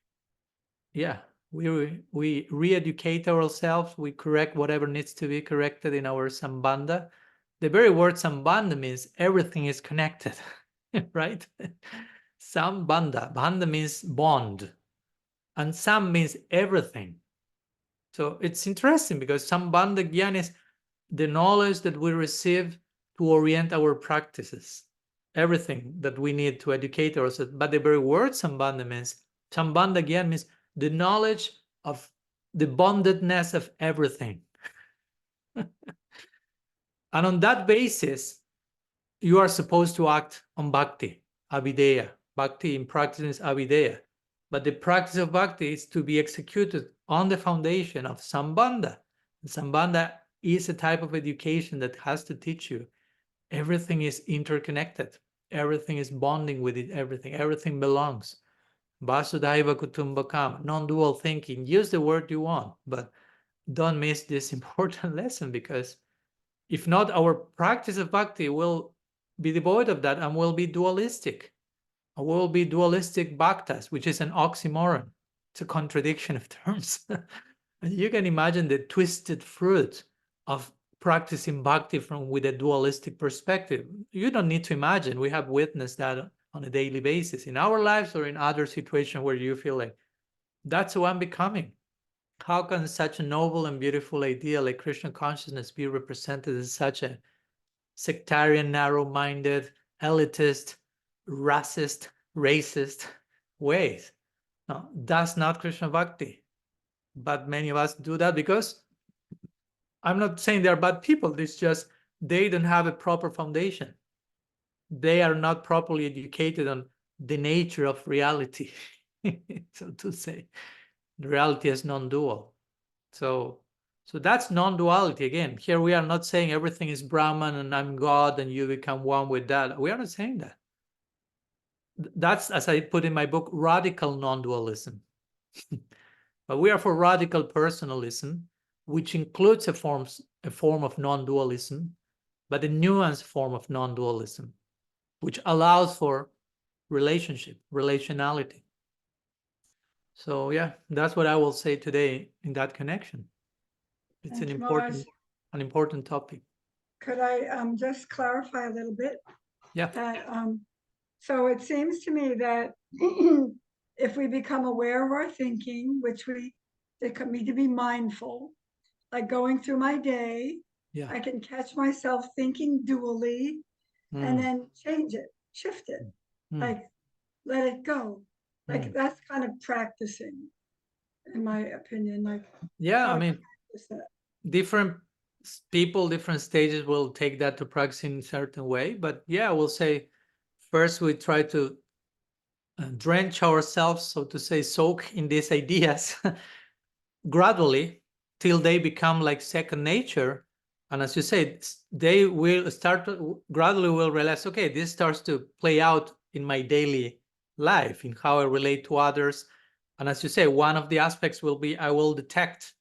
re-educate ourselves, we correct whatever needs to be corrected in our sambandha. The very word sambandha means everything is connected, right? Sambandha, bandha means bond, and sam means everything. So it's interesting because sambandha gyan is the knowledge that we receive to orient our practices, everything that we need to educate ourselves. But the very word sambandha gyan means the knowledge of the bondedness of everything. And on that basis, you are supposed to act on bhakti, avideya. Bhakti in practice is avideya. But the practice of bhakti is to be executed on the foundation of sambandha. Sambandha is a type of education that has to teach you everything is interconnected. Everything is bonding with it, everything belongs. Vasudhaiva Kutumbakam, non-dual thinking. Use the word you want, but don't miss this important lesson, because if not, our practice of bhakti will be devoid of that and will be dualistic. Or will be dualistic bhaktas, which is an oxymoron. It's a contradiction of terms. And you can imagine the twisted fruit of practicing bhakti with a dualistic perspective. You don't need to imagine. We have witnessed that on a daily basis in our lives or in other situations where you feel like that's who I'm becoming. How can such a noble and beautiful idea like Krishna consciousness be represented in such a sectarian, narrow-minded, elitist, racist ways? No, that's not Krishna Bhakti. But many of us do that because I'm not saying they're bad people. It's just they don't have a proper foundation. They are not properly educated on the nature of reality, so to say. The reality is non-dual. So that's non-duality. Again, here we are not saying everything is Brahman and I'm God and you become one with that. We are not saying that. That's, as I put in my book, radical non-dualism. But we are for radical personalism, which includes a form of non-dualism, but a nuanced form of non-dualism, which allows for relationship, relationality. So yeah, that's what I will say today in that connection. It's an important topic. Could I just clarify a little bit? Yeah. That so it seems to me that if we become aware of our thinking, which we need to be mindful, like going through my day, Yeah. I can catch myself thinking dually and then change it, shift it, like let it go. Like that's kind of practicing, in my opinion. Like, yeah, I mean, different people, different stages will take that to practice in a certain way. But yeah, we'll say first we try to drench ourselves, so to say, soak in these ideas gradually till they become like second nature. And as you say, they will start to gradually will realize, okay, this starts to play out in my daily life, in how I relate to others. And as you say, one of the aspects will be I will detect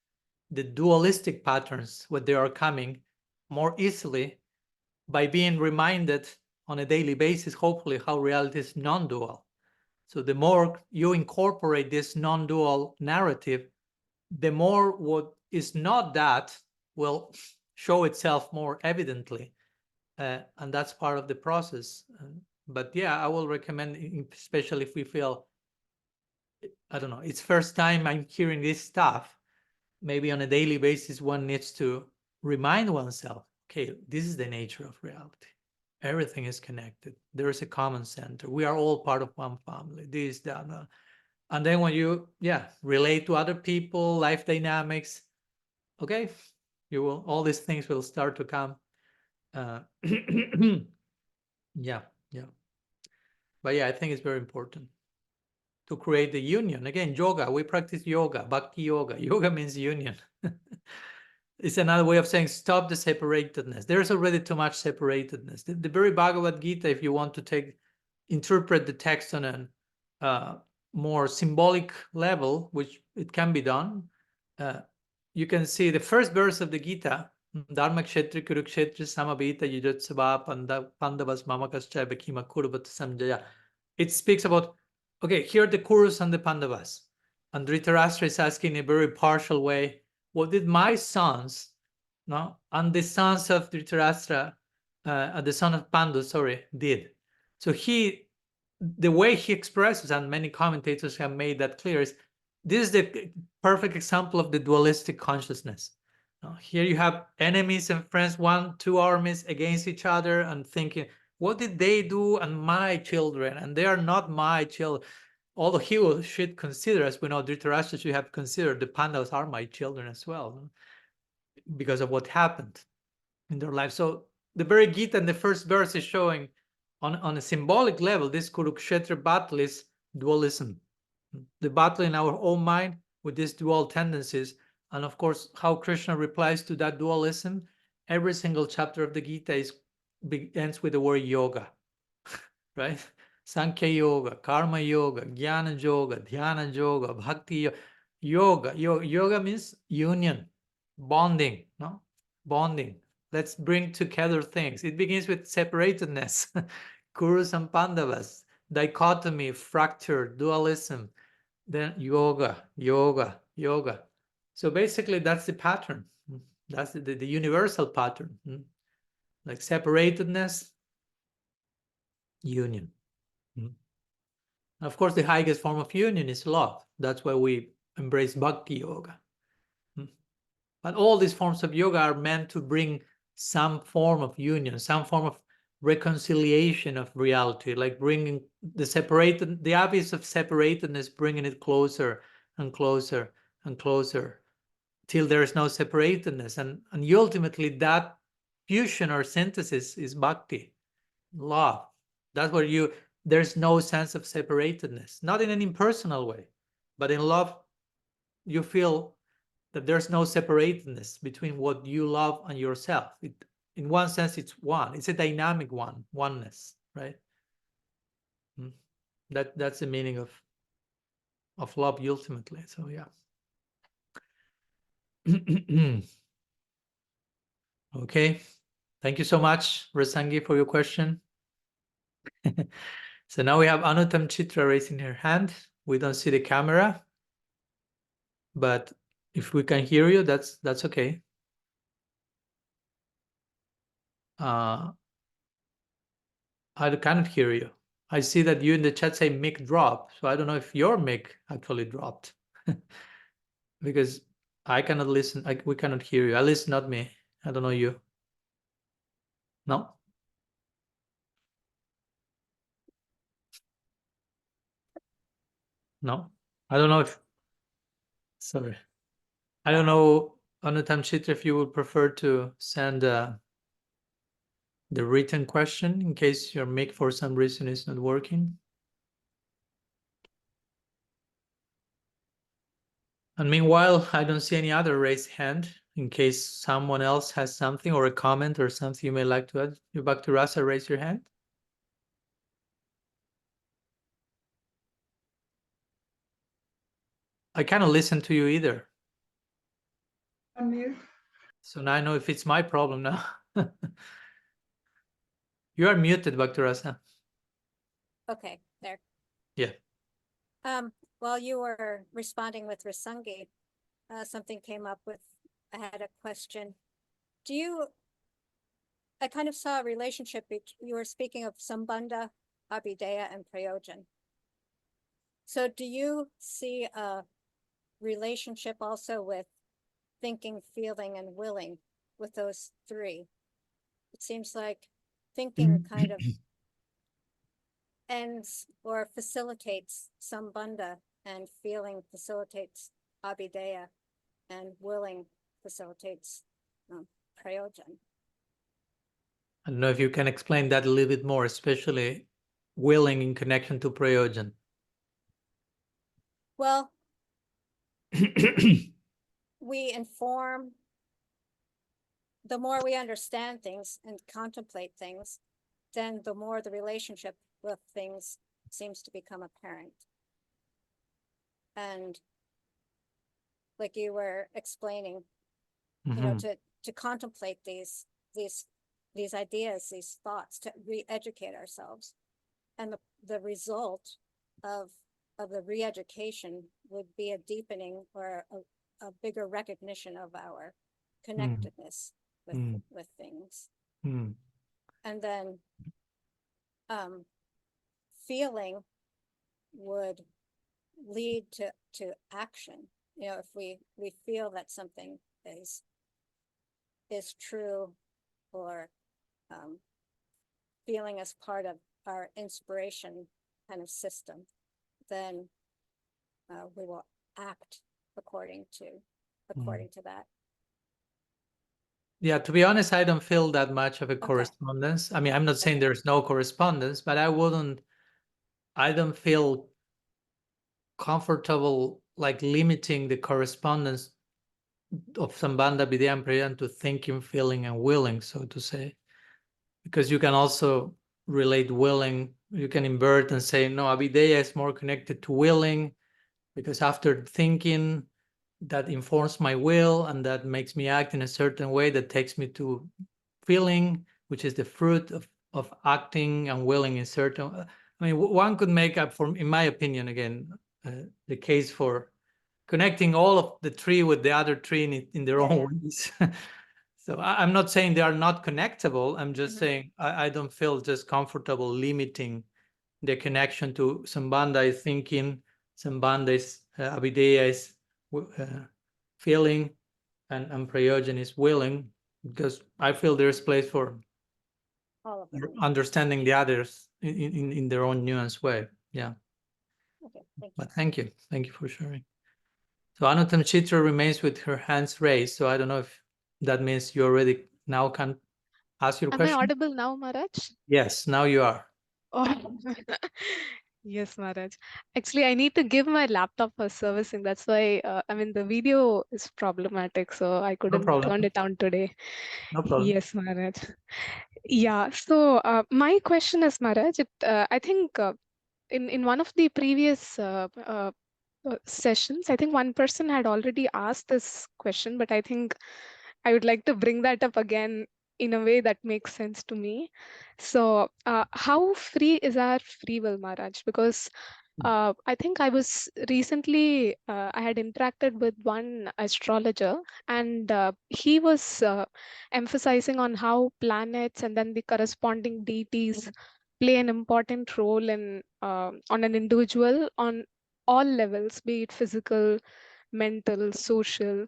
the dualistic patterns when they are coming more easily by being reminded on a daily basis, hopefully, how reality is non-dual. So the more you incorporate this non-dual narrative, the more what is not that will show itself more evidently. And that's part of the process. But yeah, I will recommend, especially if we feel, I don't know, it's first time I'm hearing this stuff, maybe on a daily basis, one needs to remind oneself, okay, this is the nature of reality. Everything is connected. There is a common center. We are all part of one family. This, that, that. And then when you, relate to other people, life dynamics, okay, you will, all these things will start to come. Yeah. But yeah, I think it's very important to create the union. Again, yoga, we practice yoga, bhakti yoga. Yoga means union. It's another way of saying stop the separatedness. There's already too much separatedness. The very Bhagavad Gita, if you want to interpret the text on a more symbolic level, which it can be done, you can see the first verse of the Gita, Dharma Kshetri Kurukshetri Samabhita Yujotsava Pandavas Mamakascha Bekima Kurvat Samjaya. It speaks about, okay, here are the Kurus and the Pandavas. And Dhritarashtra is asking in a very partial way, what did my sons, no, and the sons of Dhritarashtra, the son of Pandu, did? So the way he expresses, and many commentators have made that clear, is this is the perfect example of the dualistic consciousness. Here you have enemies and friends, two armies against each other, and thinking, what did they do? And my children, and they are not my children. Although he should consider, as we know, Dhritarashtra should have considered the Pandavas are my children as well, because of what happened in their life. So the very Gita in the first verse is showing on a symbolic level, this Kurukshetra battle is dualism. The battle in our own mind with these dual tendencies. And of course, how Krishna replies to that dualism, every single chapter of the Gita ends with the word yoga, right? Sankhya yoga, karma yoga, jnana yoga, dhyana yoga, bhakti yoga. Yoga means union, bonding, no? Bonding. Let's bring together things. It begins with separatedness, Kurus and Pandavas, dichotomy, fracture, dualism, then yoga. So basically that's the pattern. That's the universal pattern. Like separatedness, union. Of course, the highest form of union is love. That's why we embrace bhakti yoga. But all these forms of yoga are meant to bring some form of union, some form of reconciliation of reality, like bringing the abyss of separatedness, bringing it closer and closer and closer till there is no separatedness. And ultimately that fusion or synthesis is bhakti, love. That's where there's no sense of separatedness, not in an impersonal way, but in love, you feel that there's no separatedness between what you love and yourself. In one sense, it's one. It's a dynamic oneness, right? That's the meaning of love ultimately. So yeah. Okay. Thank you so much, Rasangi, for your question. So now we have Anutam Chitra raising her hand. We don't see the camera, but if we can hear you, that's okay. I cannot hear you. I see that you in the chat say mic drop, so I don't know if your mic actually dropped. Because I cannot listen, we cannot hear you. At least not me. I don't know you. No? No? I don't know if, sorry. I don't know, Anutam Chitra, if you would prefer to send the written question in case your mic for some reason is not working. And meanwhile, I don't see any other raised hand in case someone else has something or a comment or something you may like to add. You back to Rasa, raise your hand. I cannot listen to you either. Unmute. So now I know if it's my problem now. You are muted, Bhakti Rasa. Okay, there. Yeah. While you were responding with Rasangi, something came up with, I had a question. I kind of saw a relationship, you were speaking of Sambandha, Abhideya, and Prayojan. So do you see a relationship also with thinking, feeling, and willing with those three? It seems like thinking kind of ends or facilitates Sambandha, and feeling facilitates Abhideya, and willing facilitates Prayojan. I don't know if you can explain that a little bit more, especially willing in connection to Prayojan. Well, we inform, the more we understand things and contemplate things, then the more the relationship with things seems to become apparent. And like you were explaining, you know, to contemplate these ideas, these thoughts, to re-educate ourselves. And the result of the re-education would be a deepening or a bigger recognition of our connectedness with things. And then feeling would lead to action. You know, if we feel that something is true, or feeling as part of our inspiration kind of system, then we will act according to that. Yeah, to be honest, I don't feel that much of a correspondence. I mean, I'm not saying there's no correspondence, but I don't feel comfortable like limiting the correspondence of Sambandha, Abhideya, and Prayojan to thinking, feeling, and willing, so to say. Because you can also relate willing, you can invert and say, no, Abhideya is more connected to willing, because after thinking, that informs my will, and that makes me act in a certain way that takes me to feeling, which is the fruit of acting and willing in certain. I mean, one could make up, for, in my opinion, again, the case for connecting all of the three with the other three in their own ways. So I'm not saying they are not connectable. I'm just saying I don't feel just comfortable limiting the connection to Sambandha is thinking, Sambandha is Abhideya is feeling, and Prayojan is willing, because I feel there's place for all of them, understanding the others in their own nuanced way. Yeah. Okay, thank you. But thank you for sharing. So Anutam Chitra remains with her hands raised. So I don't know if that means you already now can ask your question. Am I audible now, Maharaj? Yes, now you are. Oh. Yes, Maharaj. Actually, I need to give my laptop for servicing. That's why, I mean, the video is problematic, so I couldn't turn it on today. No problem. Yes, Maharaj. Yeah, so my question is, Maharaj, I think in one of the previous sessions, I think one person had already asked this question, but I think I would like to bring that up again in a way that makes sense to me. So how free is our free will, Maharaj? Because I think I was recently, I had interacted with one astrologer, and he was emphasizing on how planets and then the corresponding deities play an important role in on an individual on all levels, be it physical, mental, social.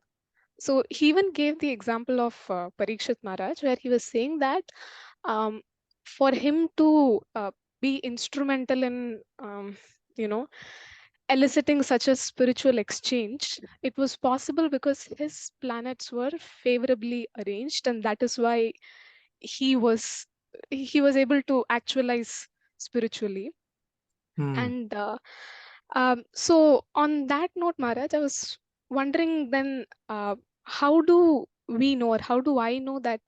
So he even gave the example of Parikshit Maharaj, where he was saying that um, for him to be instrumental in, you know, eliciting such a spiritual exchange, it was possible because his planets were favorably arranged, and that is why he was he was able to actualize spiritually. And so on that note, Maharaj, I was wondering then, how do we know, or how do I know that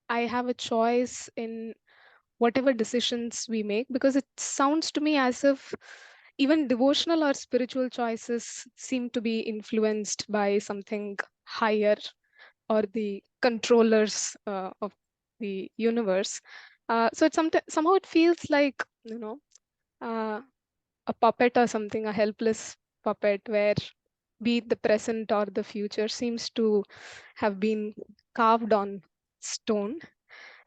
I have a choice in whatever decisions we make? Because it sounds to me as if even devotional or spiritual choices seem to be influenced by something higher, or the controllers of the universe. So it's somehow it feels like, uh, a puppet or something, a helpless puppet, where be it the present or the future seems to have been carved on stone.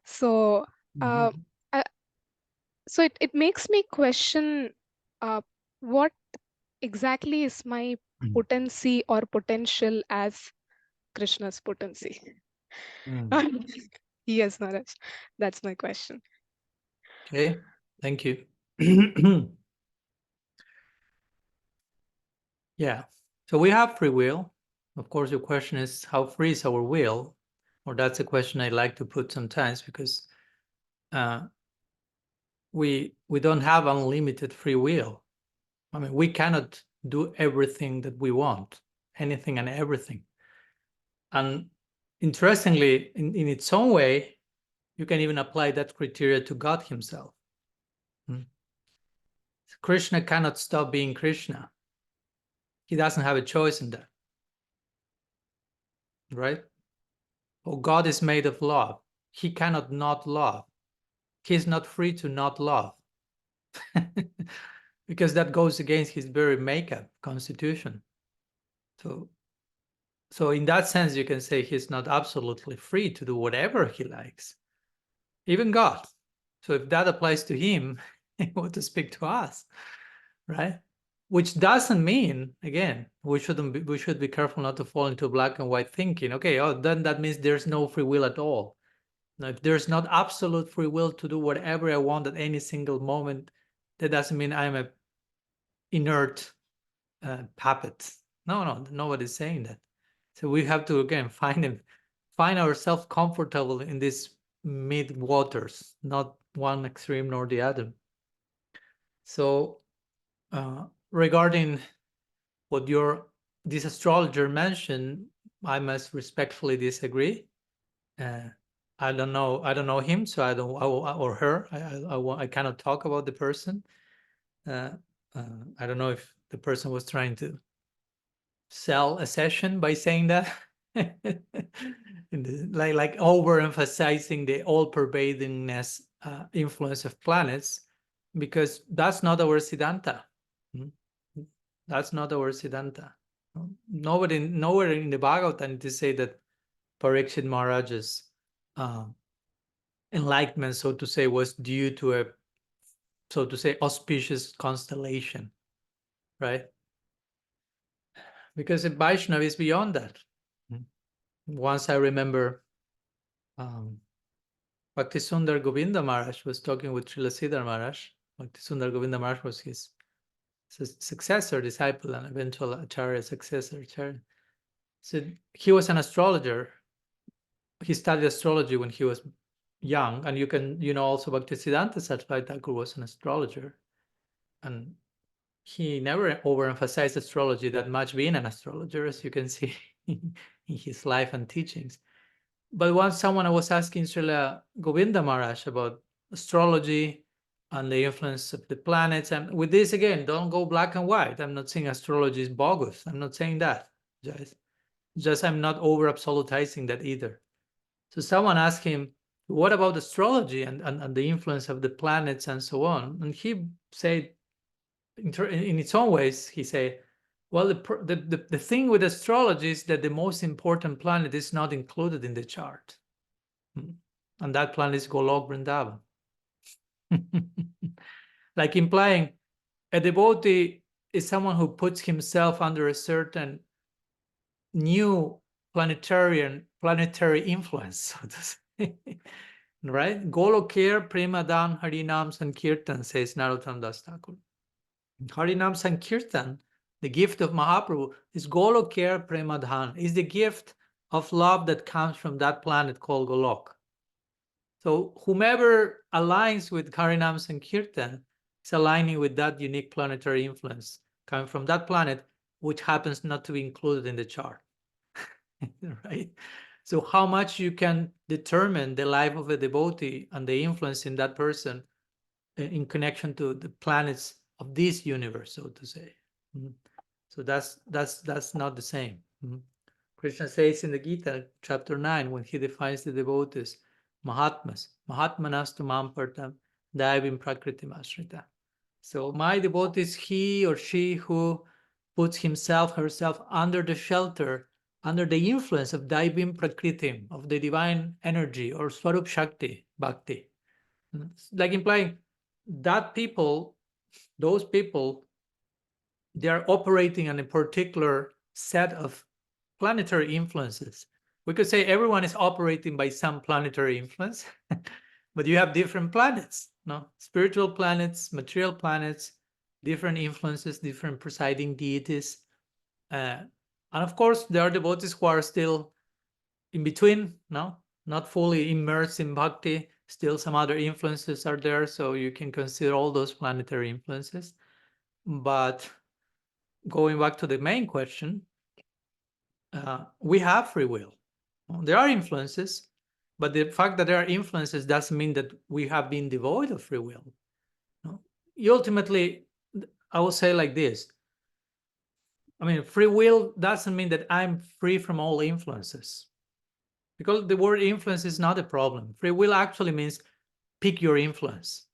So uh, uh, so it makes me question uh, what exactly is my potency or potential as Krishna's potency. Yes, Naraj, that's my question. Okay, thank you. Yeah, so we have free will. Of course, your question is how free is our will? Or that's a question I like to put sometimes, because we don't have unlimited free will. I mean, we cannot do everything that we want, anything and everything. And interestingly, in its own way, you can even apply that criteria to God himself. Krishna cannot stop being Krishna. He doesn't have a choice in that, right? Well, God is made of love. He cannot not love. He's not free to not love. Because that goes against his very makeup, constitution. So in that sense, you can say he's not absolutely free to do whatever he likes, even God. So if that applies to him, what to speak to us, right? Which doesn't mean, again, we should be careful not to fall into black and white thinking. Okay, then that means there's no free will at all. Now, if there's not absolute free will to do whatever I want at any single moment, that doesn't mean I'm a inert puppet. No, nobody's saying that. So we have to, again, find ourselves comfortable in these mid waters, not one extreme nor the other. So regarding what this astrologer mentioned, I must respectfully disagree. I don't know him, so or her. I cannot talk about the person. I don't know if the person was trying to sell a session by saying that, like overemphasizing the all-pervadingness influence of planets, because that's not our Siddhanta. That's not our Siddhanta. Nowhere in the Bhagavatam it is say that Parikshit Maharaj's enlightenment, so to say, was due to a, so to say, auspicious constellation, right? Because a Vaishnava is beyond that. Once I remember Bhaktisundar Govinda Maharaj was talking with Srila Siddhar Maharaj. Bhaktisundar Govinda Maharaj was his successor, disciple, and eventual Acharya successor. Acharya. So he was an astrologer. He studied astrology when he was young, and you can, also Bhaktisiddhanta Saraswati Thakur was an astrologer, and he never overemphasized astrology that much, being an astrologer, as you can see in his life and teachings. But once someone was asking Srila Govinda Maharaj about astrology and the influence of the planets, and with this again, don't go black and white. I'm not saying astrology is bogus. I'm not saying that. Just I'm not over absolutizing that either. So someone asked him, what about astrology and the influence of the planets and so on? And he said, in its own ways, he said, well, the thing with astrology is that the most important planet is not included in the chart. And that planet is Golok Vrindavan. Like implying a devotee is someone who puts himself under a certain new planetary influence, so to say. Right? Golokir Premadan Harinam Sankirtan, says Narottam Das Thakur. Harinam Sankirtan, the gift of Mahaprabhu, is Golokir Premadhan, is the gift of love that comes from that planet called Golok. So whomever aligns with Harinam Sankirtan is aligning with that unique planetary influence coming from that planet, which happens not to be included in the chart. Right? So how much you can determine the life of a devotee and the influence in that person in connection to the planets of this universe, so to say. So that's not the same. Krishna says in the Gita, chapter 9, when he defines the devotees, Mahatmas, Mahatmanastu Mampartam, Daivim Prakritim Ashrita. So my devotee is he or she who puts himself, herself under the shelter, under the influence of Daivim Prakritim, of the divine energy, or Swarup Shakti, Bhakti. Like implying that people, those people, they are operating on a particular set of planetary influences. We could say everyone is operating by some planetary influence, but you have different planets, no? Spiritual planets, material planets, different influences, different presiding deities. And of course, there are devotees who are still in between, no? Not fully immersed in bhakti. Still some other influences are there, so you can consider all those planetary influences. But going back to the main question, we have free will. There are influences, but the fact that there are influences doesn't mean that we have been devoid of free will. No? You ultimately, I will say like this. I mean, free will doesn't mean that I'm free from all influences, because the word influence is not a problem. Free will actually means pick your influence.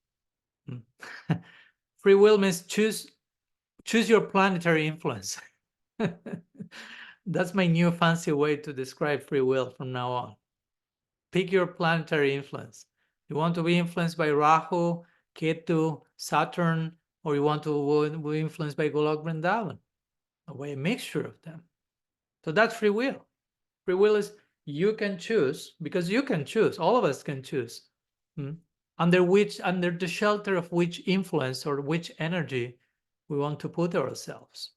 Free will means choose your planetary influence. That's my new fancy way to describe free will from now on. Pick your planetary influence. You want to be influenced by Rahu, Ketu, Saturn, or you want to be influenced by Golok Vrindavan? A mixture of them. So that's free will. Free will is you can choose, because you can choose, all of us can choose, under the shelter of which influence or which energy we want to put ourselves.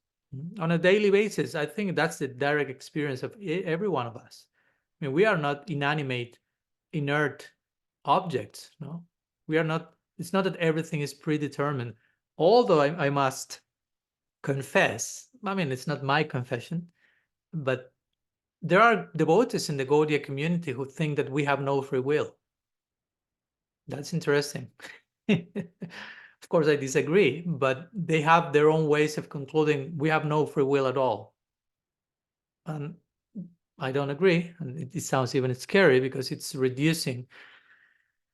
On a daily basis. I think that's the direct experience of every one of us. I mean, we are not inanimate, inert objects, no? We are not, it's not that everything is predetermined. Although I must confess, I mean, it's not my confession, but there are devotees in the Gaudiya community who think that we have no free will. That's interesting. Of course, I disagree, but they have their own ways of concluding we have no free will at all. And I don't agree. And it sounds even scary because it's reducing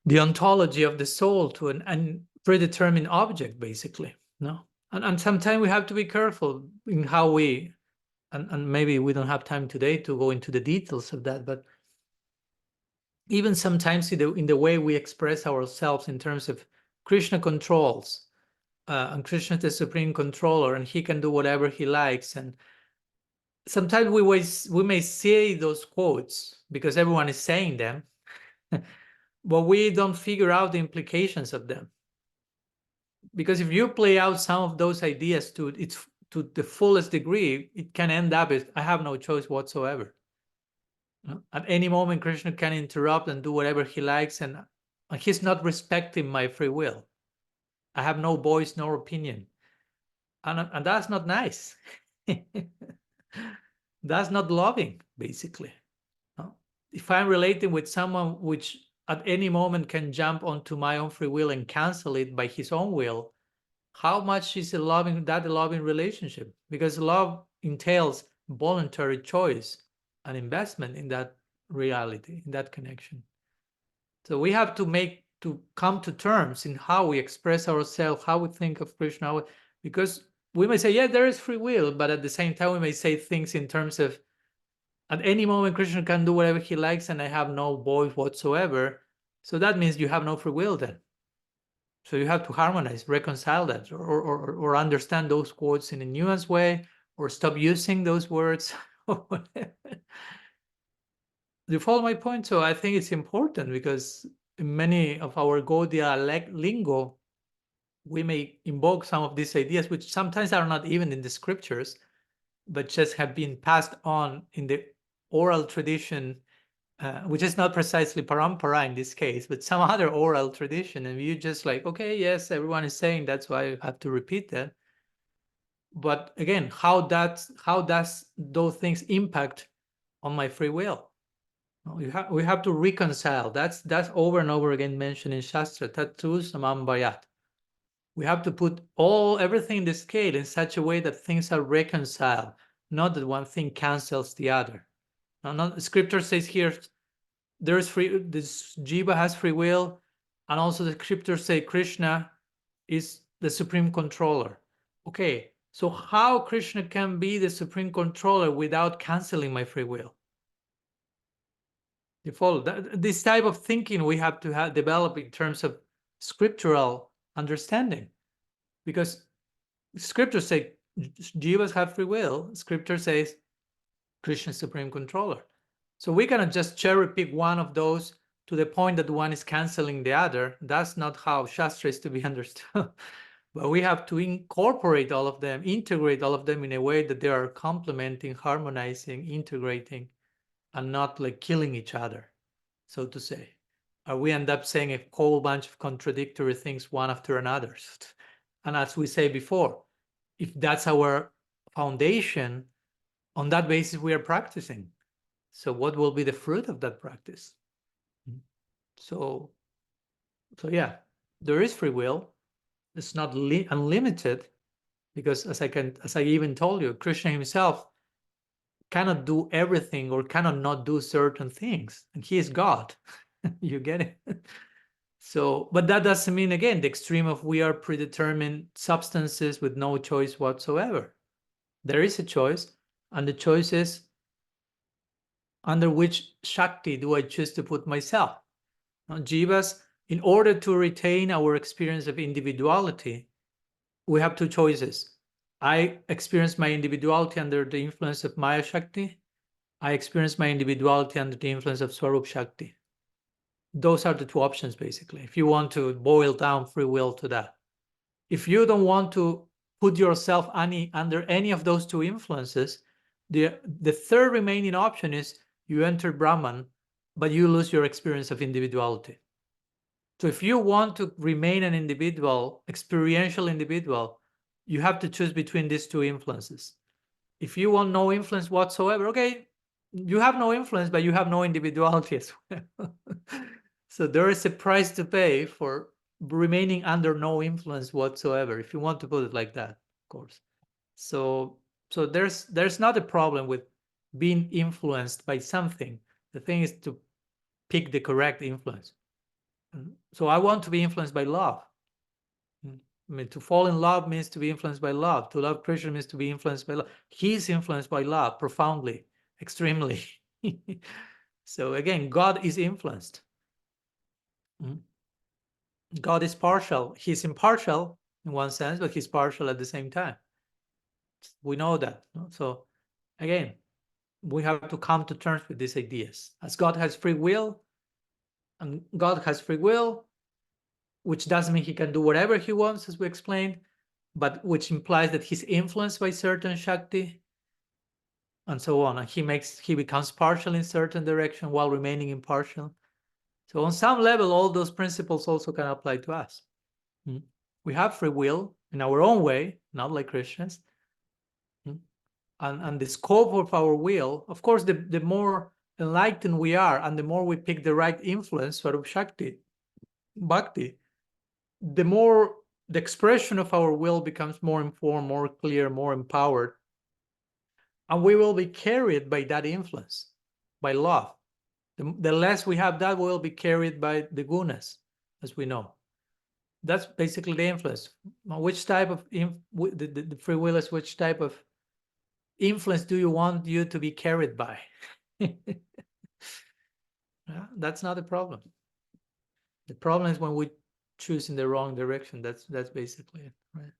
the ontology of the soul to an predetermined object, basically. No? And sometimes we have to be careful in how we, and maybe we don't have time today to go into the details of that, but even sometimes in the way we express ourselves in terms of Krishna controls, and Krishna is the supreme controller, and he can do whatever he likes. And sometimes we may say those quotes because everyone is saying them, but we don't figure out the implications of them. Because if you play out some of those ideas to the fullest degree, it can end up as I have no choice whatsoever. At any moment, Krishna can interrupt and do whatever he likes, and he's not respecting my free will. I have no voice, no opinion. And that's not nice. That's not loving, basically. If I'm relating with someone which at any moment can jump onto my own free will and cancel it by his own will, how much is a loving relationship? Because love entails voluntary choice and investment in that reality, in that connection. So we have to come to terms in how we express ourselves, how we think of Krishna, because we may say, yeah, there is free will, but at the same time, we may say things in terms of, at any moment, Krishna can do whatever he likes, and I have no voice whatsoever. So that means you have no free will then. So you have to harmonize, reconcile that, or understand those quotes in a nuanced way, or stop using those words. Do you follow my point? So I think it's important, because in many of our Gaudiya lingo, we may invoke some of these ideas, which sometimes are not even in the scriptures, but just have been passed on in the oral tradition, which is not precisely parampara in this case, but some other oral tradition. And you just like, okay, yes, everyone is saying, that's why I have to repeat that. But again, how does those things impact on my free will? We have to reconcile. That's over and over again mentioned in Shastra, tatu samambayat. We have to put everything in the scale in such a way that things are reconciled, not that one thing cancels the other. Now, scripture says here, this jiva has free will, and also the scriptures say Krishna is the supreme controller. Okay, so how Krishna can be the supreme controller without canceling my free will? You follow? This type of thinking we have to develop in terms of scriptural understanding, because scriptures say jivas have free will. Scripture says Krishna is supreme controller. So we cannot just cherry pick one of those to the point that one is canceling the other. That's not how Shastra is to be understood. But we have to incorporate all of them, integrate all of them in a way that they are complementing, harmonizing, integrating, and not like killing each other, so to say. Or we end up saying a whole bunch of contradictory things one after another. And as we say before, if that's our foundation, on that basis we are practicing. So what will be the fruit of that practice? So yeah, there is free will. It's not unlimited, because as I even told you, Krishna himself cannot do everything or cannot not do certain things, and he is God. You get it? So, but that doesn't mean, again, the extreme of we are predetermined substances with no choice whatsoever. There is a choice, and the choice is under which Shakti do I choose to put myself? Now, jivas, in order to retain our experience of individuality, we have two choices. I experience my individuality under the influence of Maya Shakti. I experience my individuality under the influence of Swarup Shakti. Those are the two options, basically, if you want to boil down free will to that. If you don't want to put yourself under any of those two influences, the third remaining option is you enter Brahman, but you lose your experience of individuality. So if you want to remain an individual, experiential individual, you have to choose between these two influences. If you want no influence whatsoever, okay, you have no influence, but you have no individuality as well. So there is a price to pay for remaining under no influence whatsoever, if you want to put it like that, of course. So there's not a problem with being influenced by something. The thing is to pick the correct influence. So I want to be influenced by love. I mean, to fall in love means to be influenced by love. To love Krishna means to be influenced by love. He's influenced by love profoundly, extremely. So again, God is influenced. God is partial. He's impartial in one sense, but he's partial at the same time. We know that. So again, we have to come to terms with these ideas. As God has free will, and God has free will, which doesn't mean he can do whatever he wants, as we explained, but which implies that he's influenced by certain Shakti, and so on. And he becomes partial in certain direction while remaining impartial. So on some level, all those principles also can apply to us. We have free will in our own way, not like Christians. And the scope of our will, of course, the more enlightened we are and the more we pick the right influence, Swarup Shakti, Bhakti, the more the expression of our will becomes more informed, more clear, more empowered. And we will be carried by that influence, by love. The less we have that, we'll be carried by the gunas, as we know. That's basically the influence. Which type of the free will is which type of influence do you want you to be carried by? Yeah, that's not the problem. The problem is when we choose in the wrong direction. That's basically it, right?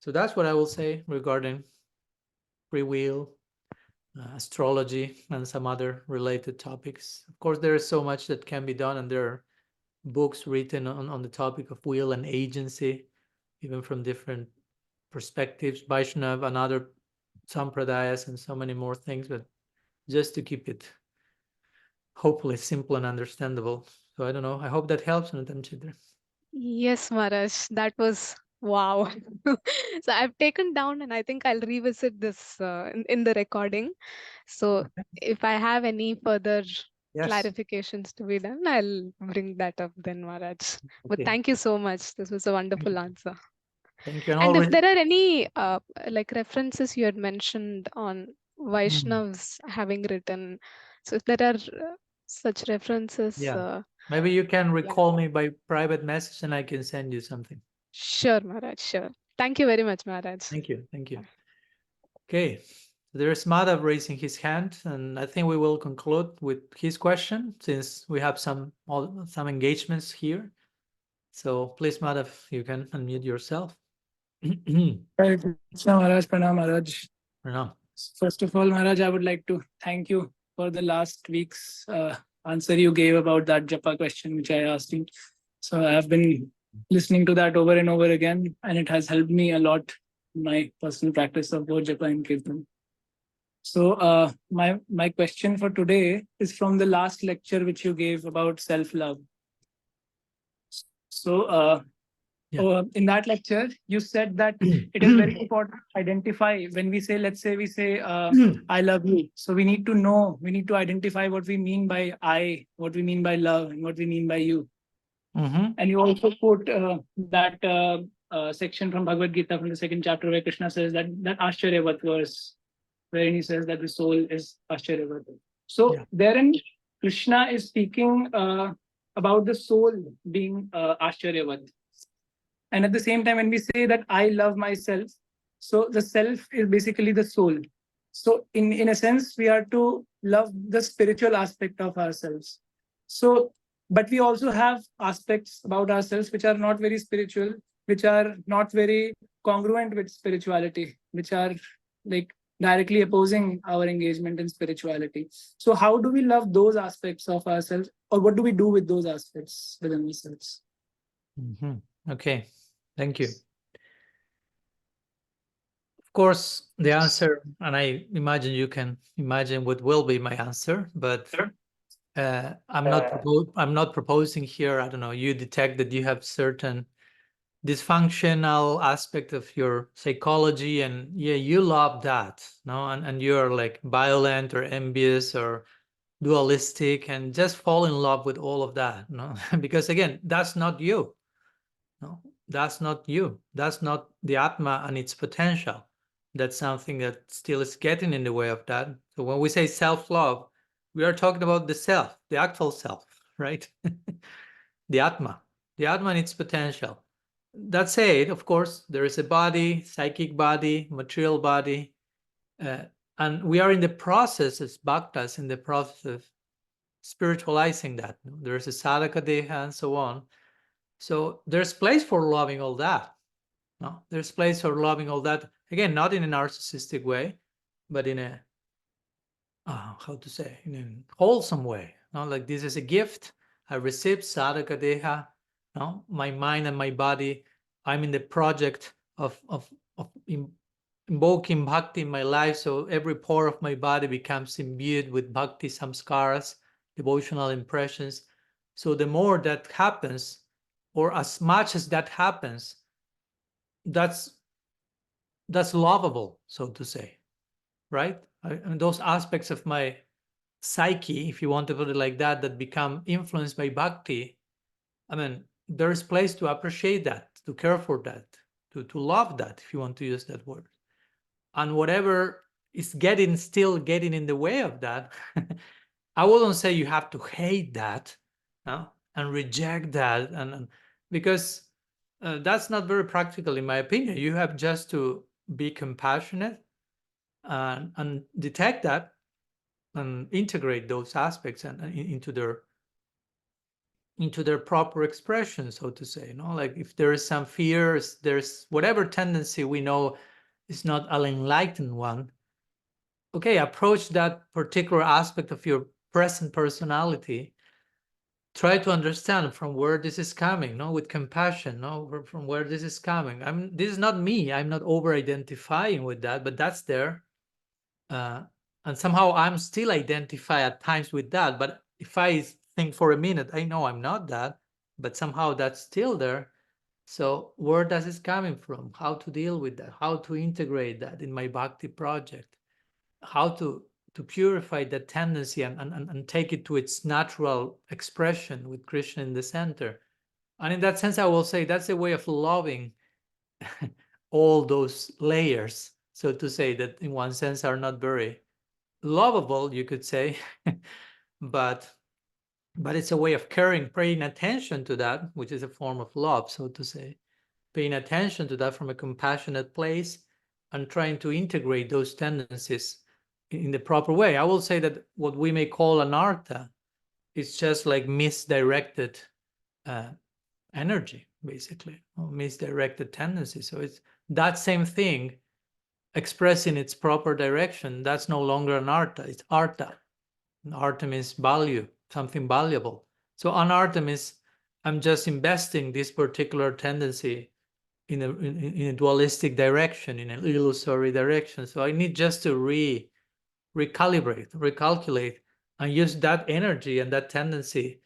So that's what I will say regarding free will, astrology, and some other related topics. Of course, there is so much that can be done, and there are books written on the topic of will and agency, even from different perspectives, Vaishnava and other sampradayas, and so many more things, but just to keep it hopefully simple and understandable. So I don't know. I hope that helps. Yes, Maharaj, that was wow. So I've taken down, and I think I'll revisit this in the recording. So Okay. if I have any further Yes. clarifications to be done, I'll bring that up then, Maharaj. But Okay. thank you so much. This was a wonderful answer. Thank you. And if there are any like references you had mentioned on Mm. Vaishnavas having written, so if there are such references, Yeah. Maybe you can recall me by private message and I can send you something. Sure, Maharaj, sure. Thank you very much, Maharaj. Thank you. Thank you. Okay. There's Madhav raising his hand, and I think we will conclude with his question since we have some engagements here. So please, Madhav, you can unmute yourself. Hare Krishna Maharaj, Pranam Maharaj. Pranam. First of all, Maharaj, I would like to thank you for the last week's answer you gave about that japa question which I asked you. So I have been listening to that over and over again, and it has helped me a lot in my personal practice of both japa and kirtan. So my question for today is from the last lecture which you gave about self-love. So in that lecture, you said that it is very important to identify when we say, let's say we say, I love you. So we need to know, we need to identify what we mean by I, what we mean by love, and what we mean by you. Mm-hmm. And you also put that section from Bhagavad Gita from the 2nd chapter where Krishna says that Ashcharyavat verse, wherein he says that the soul is Ashcharyavat. So therein, Krishna is speaking about the soul being Ashcharyavat. And at the same time, when we say that I love myself, so the self is basically the soul. So in a sense, we are to love the spiritual aspect of ourselves. So, but we also have aspects about ourselves which are not very spiritual, which are not very congruent with spirituality, which are like directly opposing our engagement in spirituality. So how do we love those aspects of ourselves, or what do we do with those aspects within ourselves? Mm-hmm. Okay. Thank you. Of course, the answer, and I imagine you can imagine what will be my answer, but I'm not proposing here. I don't know. You detect that you have certain dysfunctional aspect of your psychology, and you love that, no, and you're like violent or envious or dualistic, and just fall in love with all of that, no, because again, that's not you. No, that's not you. That's not the Atma and its potential. That's something that still is getting in the way of that. So when we say self-love, we are talking about the self, the actual self, right? The Atma and its potential. That said, of course, there is a body, psychic body, material body, and we are in the process as bhaktas, in the process of spiritualizing that. There is a sadhaka deha and so on. So there's place for loving all that. No, there's place for loving all that. Again, not in a narcissistic way, but in a how to say, in a wholesome way. No, like this is a gift I received, sadhaka deha. No, my mind and my body. I'm in the project of invoking bhakti in my life, so every pore of my body becomes imbued with bhakti samskaras, devotional impressions. So the more that happens, or as much as that happens, that's lovable, so to say, right? And those aspects of my psyche, if you want to put it like that, that become influenced by bhakti, I mean, there is place to appreciate that, to care for that, to love that, if you want to use that word. And whatever is still getting in the way of that, I wouldn't say you have to hate that, no, and reject that, and because that's not very practical, in my opinion. You have just to be compassionate and detect that and integrate those aspects and into their proper expression, so to say. Like if there is some fears, there's whatever tendency we know is not an enlightened one. Okay, approach that particular aspect of your present personality. Try to understand from where this is coming, with compassion, from where this is coming. This is not me. I'm not over-identifying with that, but that's there. And somehow I'm still identify at times with that. But if I think for a minute, I know I'm not that, but somehow that's still there. So where does this coming from? How to deal with that? How to integrate that in my bhakti project? How to purify that tendency and take it to its natural expression with Krishna in the center. And in that sense, I will say that's a way of loving all those layers, so to say, that in one sense are not very lovable, you could say, but it's a way of caring, paying attention to that, which is a form of love, so to say, paying attention to that from a compassionate place and trying to integrate those tendencies in the proper way. I will say that what we may call anartha is just like misdirected energy, basically, or misdirected tendency. So it's that same thing expressed in its proper direction. That's no longer anartha, it's artha. Artha means value, something valuable. So anartha means I'm just investing this particular tendency in a dualistic direction, in an illusory direction. So I need just to recalculate, and use that energy and that tendency,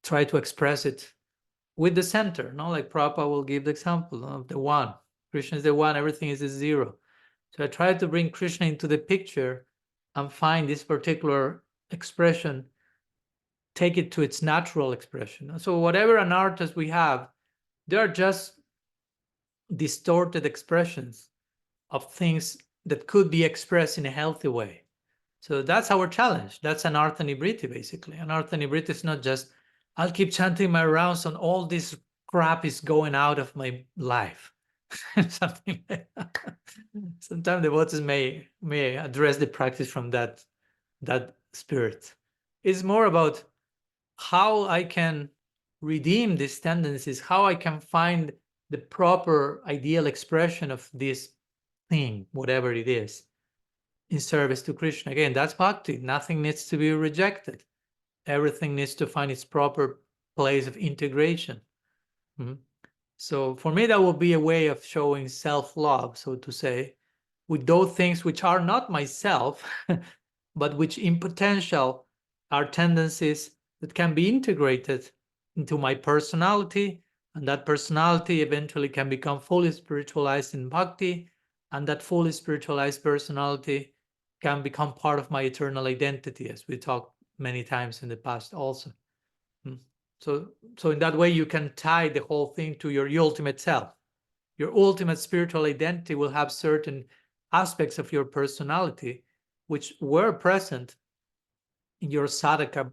try to express it with the center. Like Prabhupada will give the example of the one. Krishna is the one, everything is a zero. So I try to bring Krishna into the picture and find this particular expression, take it to its natural expression. So whatever anarthas we have, they are just distorted expressions of things that could be expressed in a healthy way. So that's our challenge. That's anartha nibriti, basically. Anartha nibriti is not just, I'll keep chanting my rounds and all this crap is going out of my life. Something like that. Sometimes devotees may address the practice from that spirit. It's more about how I can redeem these tendencies, how I can find the proper ideal expression of this thing, whatever it is, in service to Krishna. Again, that's bhakti. Nothing needs to be rejected. Everything needs to find its proper place of integration. So for me, that will be a way of showing self-love, so to say, with those things which are not myself, but which in potential are tendencies that can be integrated into my personality, and that personality eventually can become fully spiritualized in bhakti, and that fully spiritualized personality can become part of my eternal identity, as we talked many times in the past also. So in that way, you can tie the whole thing to your ultimate self. Your ultimate spiritual identity will have certain aspects of your personality which were present in your sadhaka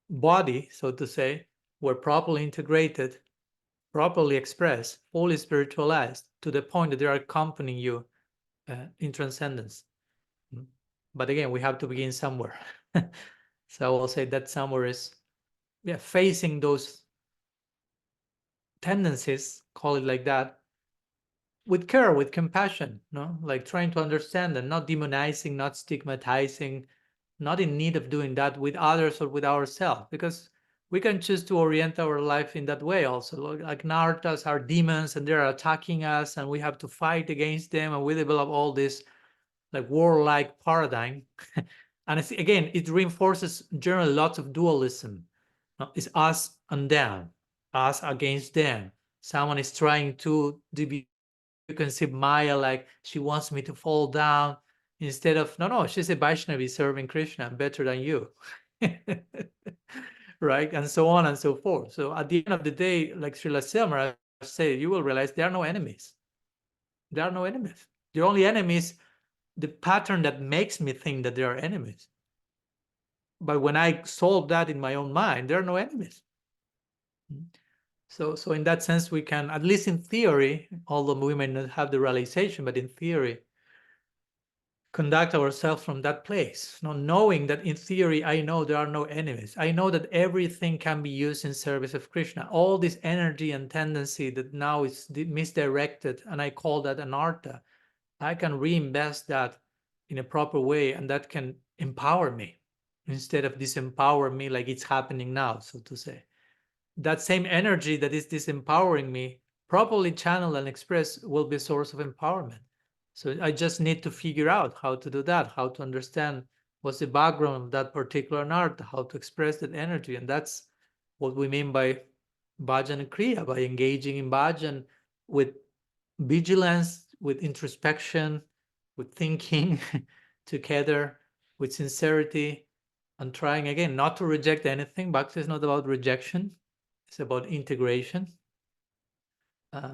body, so to say, were properly integrated, properly expressed, fully spiritualized, to the point that they are accompanying you in transcendence. But again, we have to begin somewhere. So I will say that somewhere is facing those tendencies, call it like that, with care, with compassion, like trying to understand them, not demonizing, not stigmatizing, not in need of doing that with others or with ourselves, because we can choose to orient our life in that way also. Like nartas are demons and they're attacking us and we have to fight against them, and we develop all this like warlike paradigm. And again, it reinforces generally lots of dualism. It's us and them, us against them. Someone is trying to do. You can see Maya like she wants me to fall down, instead of no, she's a Vaishnavi serving Krishna, I'm better than you. Right? And so on and so forth. So at the end of the day, like Srila Silmar said, you will realize there are no enemies. There are no enemies. The only enemy is the pattern that makes me think that there are enemies. But when I solve that in my own mind, there are no enemies. So in that sense, we can, at least in theory, although we may not have the realization, but in theory, conduct ourselves from that place, knowing that in theory, I know there are no enemies. I know that everything can be used in service of Krishna. All this energy and tendency that now is misdirected, and I call that anartha, I can reinvest that in a proper way, and that can empower me instead of disempower me like it's happening now, so to say. That same energy that is disempowering me, properly channeled and expressed, will be a source of empowerment. So I just need to figure out how to do that, how to understand what's the background of that particular art, how to express that energy. And that's what we mean by bhajan and kriya, by engaging in bhajan with vigilance, with introspection, with thinking together, with sincerity, and trying again not to reject anything. Bhakti is not about rejection, it's about integration.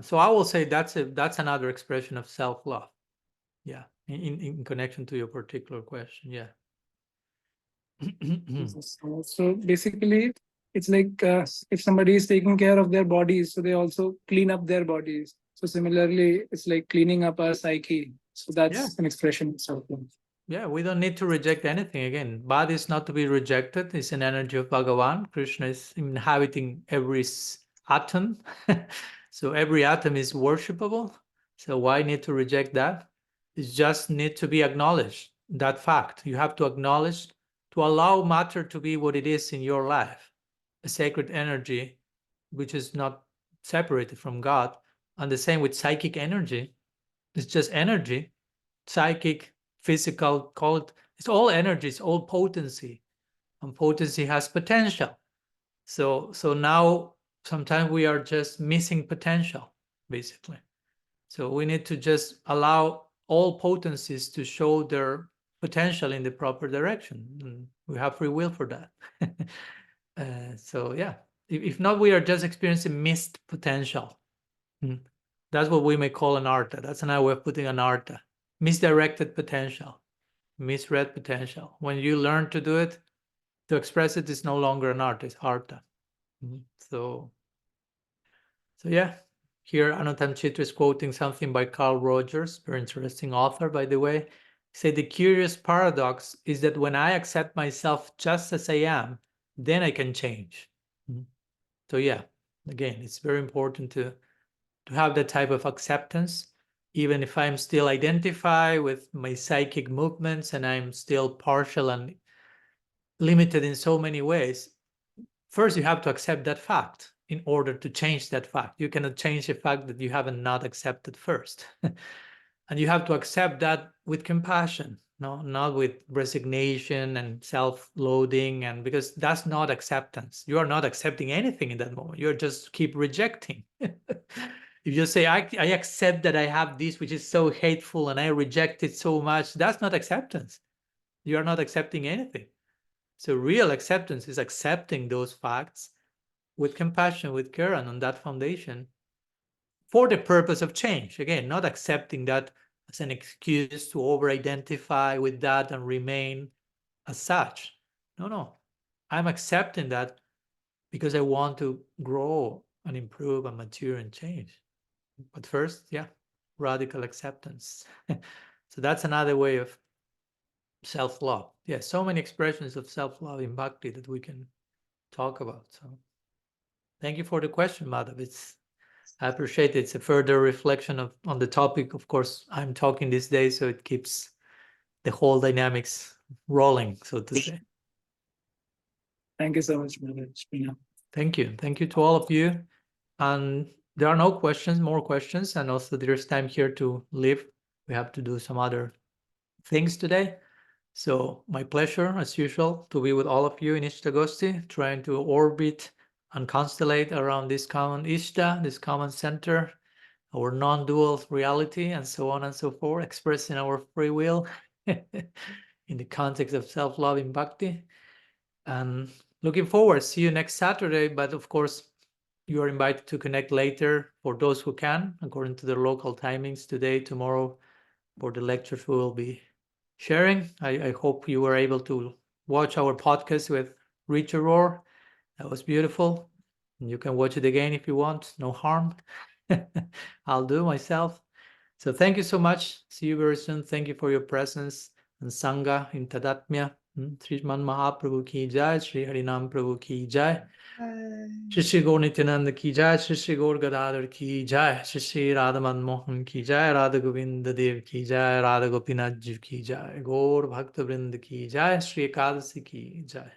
So I will say that's another expression of self-love. Yeah, in connection to your particular question. Yeah. So basically, it's like if somebody is taking care of their bodies, so they also clean up their bodies. So similarly, it's like cleaning up our psyche. So that's an expression of self-love. Yeah, we don't need to reject anything. Again, body is not to be rejected. It's an energy of Bhagavan. Krishna is inhabiting every atom. So every atom is worshipable. So why need to reject that? It just need to be acknowledged, that fact. You have to acknowledge, to allow matter to be what it is in your life, a sacred energy, which is not separated from God. And the same with psychic energy. It's just energy, psychic, physical, call it, it's all energy, it's all potency, and potency has potential. So now sometimes we are just missing potential, basically. So we need to just allow all potencies to show their potential in the proper direction. And we have free will for that. So yeah, if not, we are just experiencing missed potential. That's what we may call an artha. That's another way of putting an artha. Misdirected potential, misread potential. When you learn to do it, to express it is no longer an art, it's artha. So yeah, here Anuttam Chitra is quoting something by Carl Rogers, very interesting author, by the way. He said, the curious paradox is that when I accept myself just as I am, then I can change. So yeah, again, it's very important to have that type of acceptance, even if I'm still identified with my psychic movements and I'm still partial and limited in so many ways. First, you have to accept that fact in order to change that fact. You cannot change the fact that you haven't not accepted first. And you have to accept that with compassion, not with resignation and self-loathing, and because that's not acceptance. You are not accepting anything in that moment. You're just keep rejecting. If you say, I accept that I have this, which is so hateful, and I reject it so much, that's not acceptance. You are not accepting anything. So real acceptance is accepting those facts with compassion, with care, and on that foundation for the purpose of change. Again, not accepting that as an excuse to over-identify with that and remain as such. No. I'm accepting that because I want to grow and improve and mature and change. But first, yeah, radical acceptance. So that's another way of self-love. Yeah, so many expressions of self-love in Bhakti that we can talk about. So thank you for the question, Madhav. I appreciate it. It's a further reflection on the topic. Of course, I'm talking these days, so it keeps the whole dynamics rolling, so to say. Thank you so much, Brother. Thank you. Thank you to all of you. And there are no questions, more questions. And also there's time here to leave. We have to do some other things today. So my pleasure, as usual, to be with all of you in Istagosthi, trying to orbit and constellate around this common ISTA, this common center, our non-dual reality, and so on and so forth, expressing our free will in the context of self-love in Bhakti. And looking forward, see you next Saturday. But of course, you are invited to connect later for those who can, according to their local timings today, tomorrow, for the lectures we will be sharing. I hope you were able to watch our podcast with Richard Rohr. That was beautiful. You can watch it again if you want, no harm. I'll do myself. So thank you so much. See you very soon. Thank you for your presence and Sangha in Tadatmya. Sriman Mahaprabhu ki jai, Sri Harinam Prabhu ki jai. Shri Shri Gaur Nityananda ki jai, Shri Shri Gaur Gadadhar ki jai, Shri Shri Radha Madan Mohan ki jai, Radha Govinda Dev ki jai, Radha Gopinath Ji ki jai, Gaur Bhakta Vrind ki jai, Shri Ekadasi ki jai.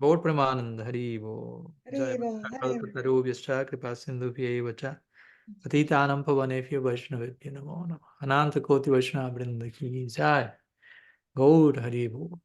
Gaur Premanand Hari Bo. Jai Kalpatarubhyascha Kripa Sindhubhya Vacha. Patitanam Pavanebhyo Vaishnavibhyo Namo Namah. Ananta Koti Vaishnava Vrinda ki jai. Gaur Hari Bo.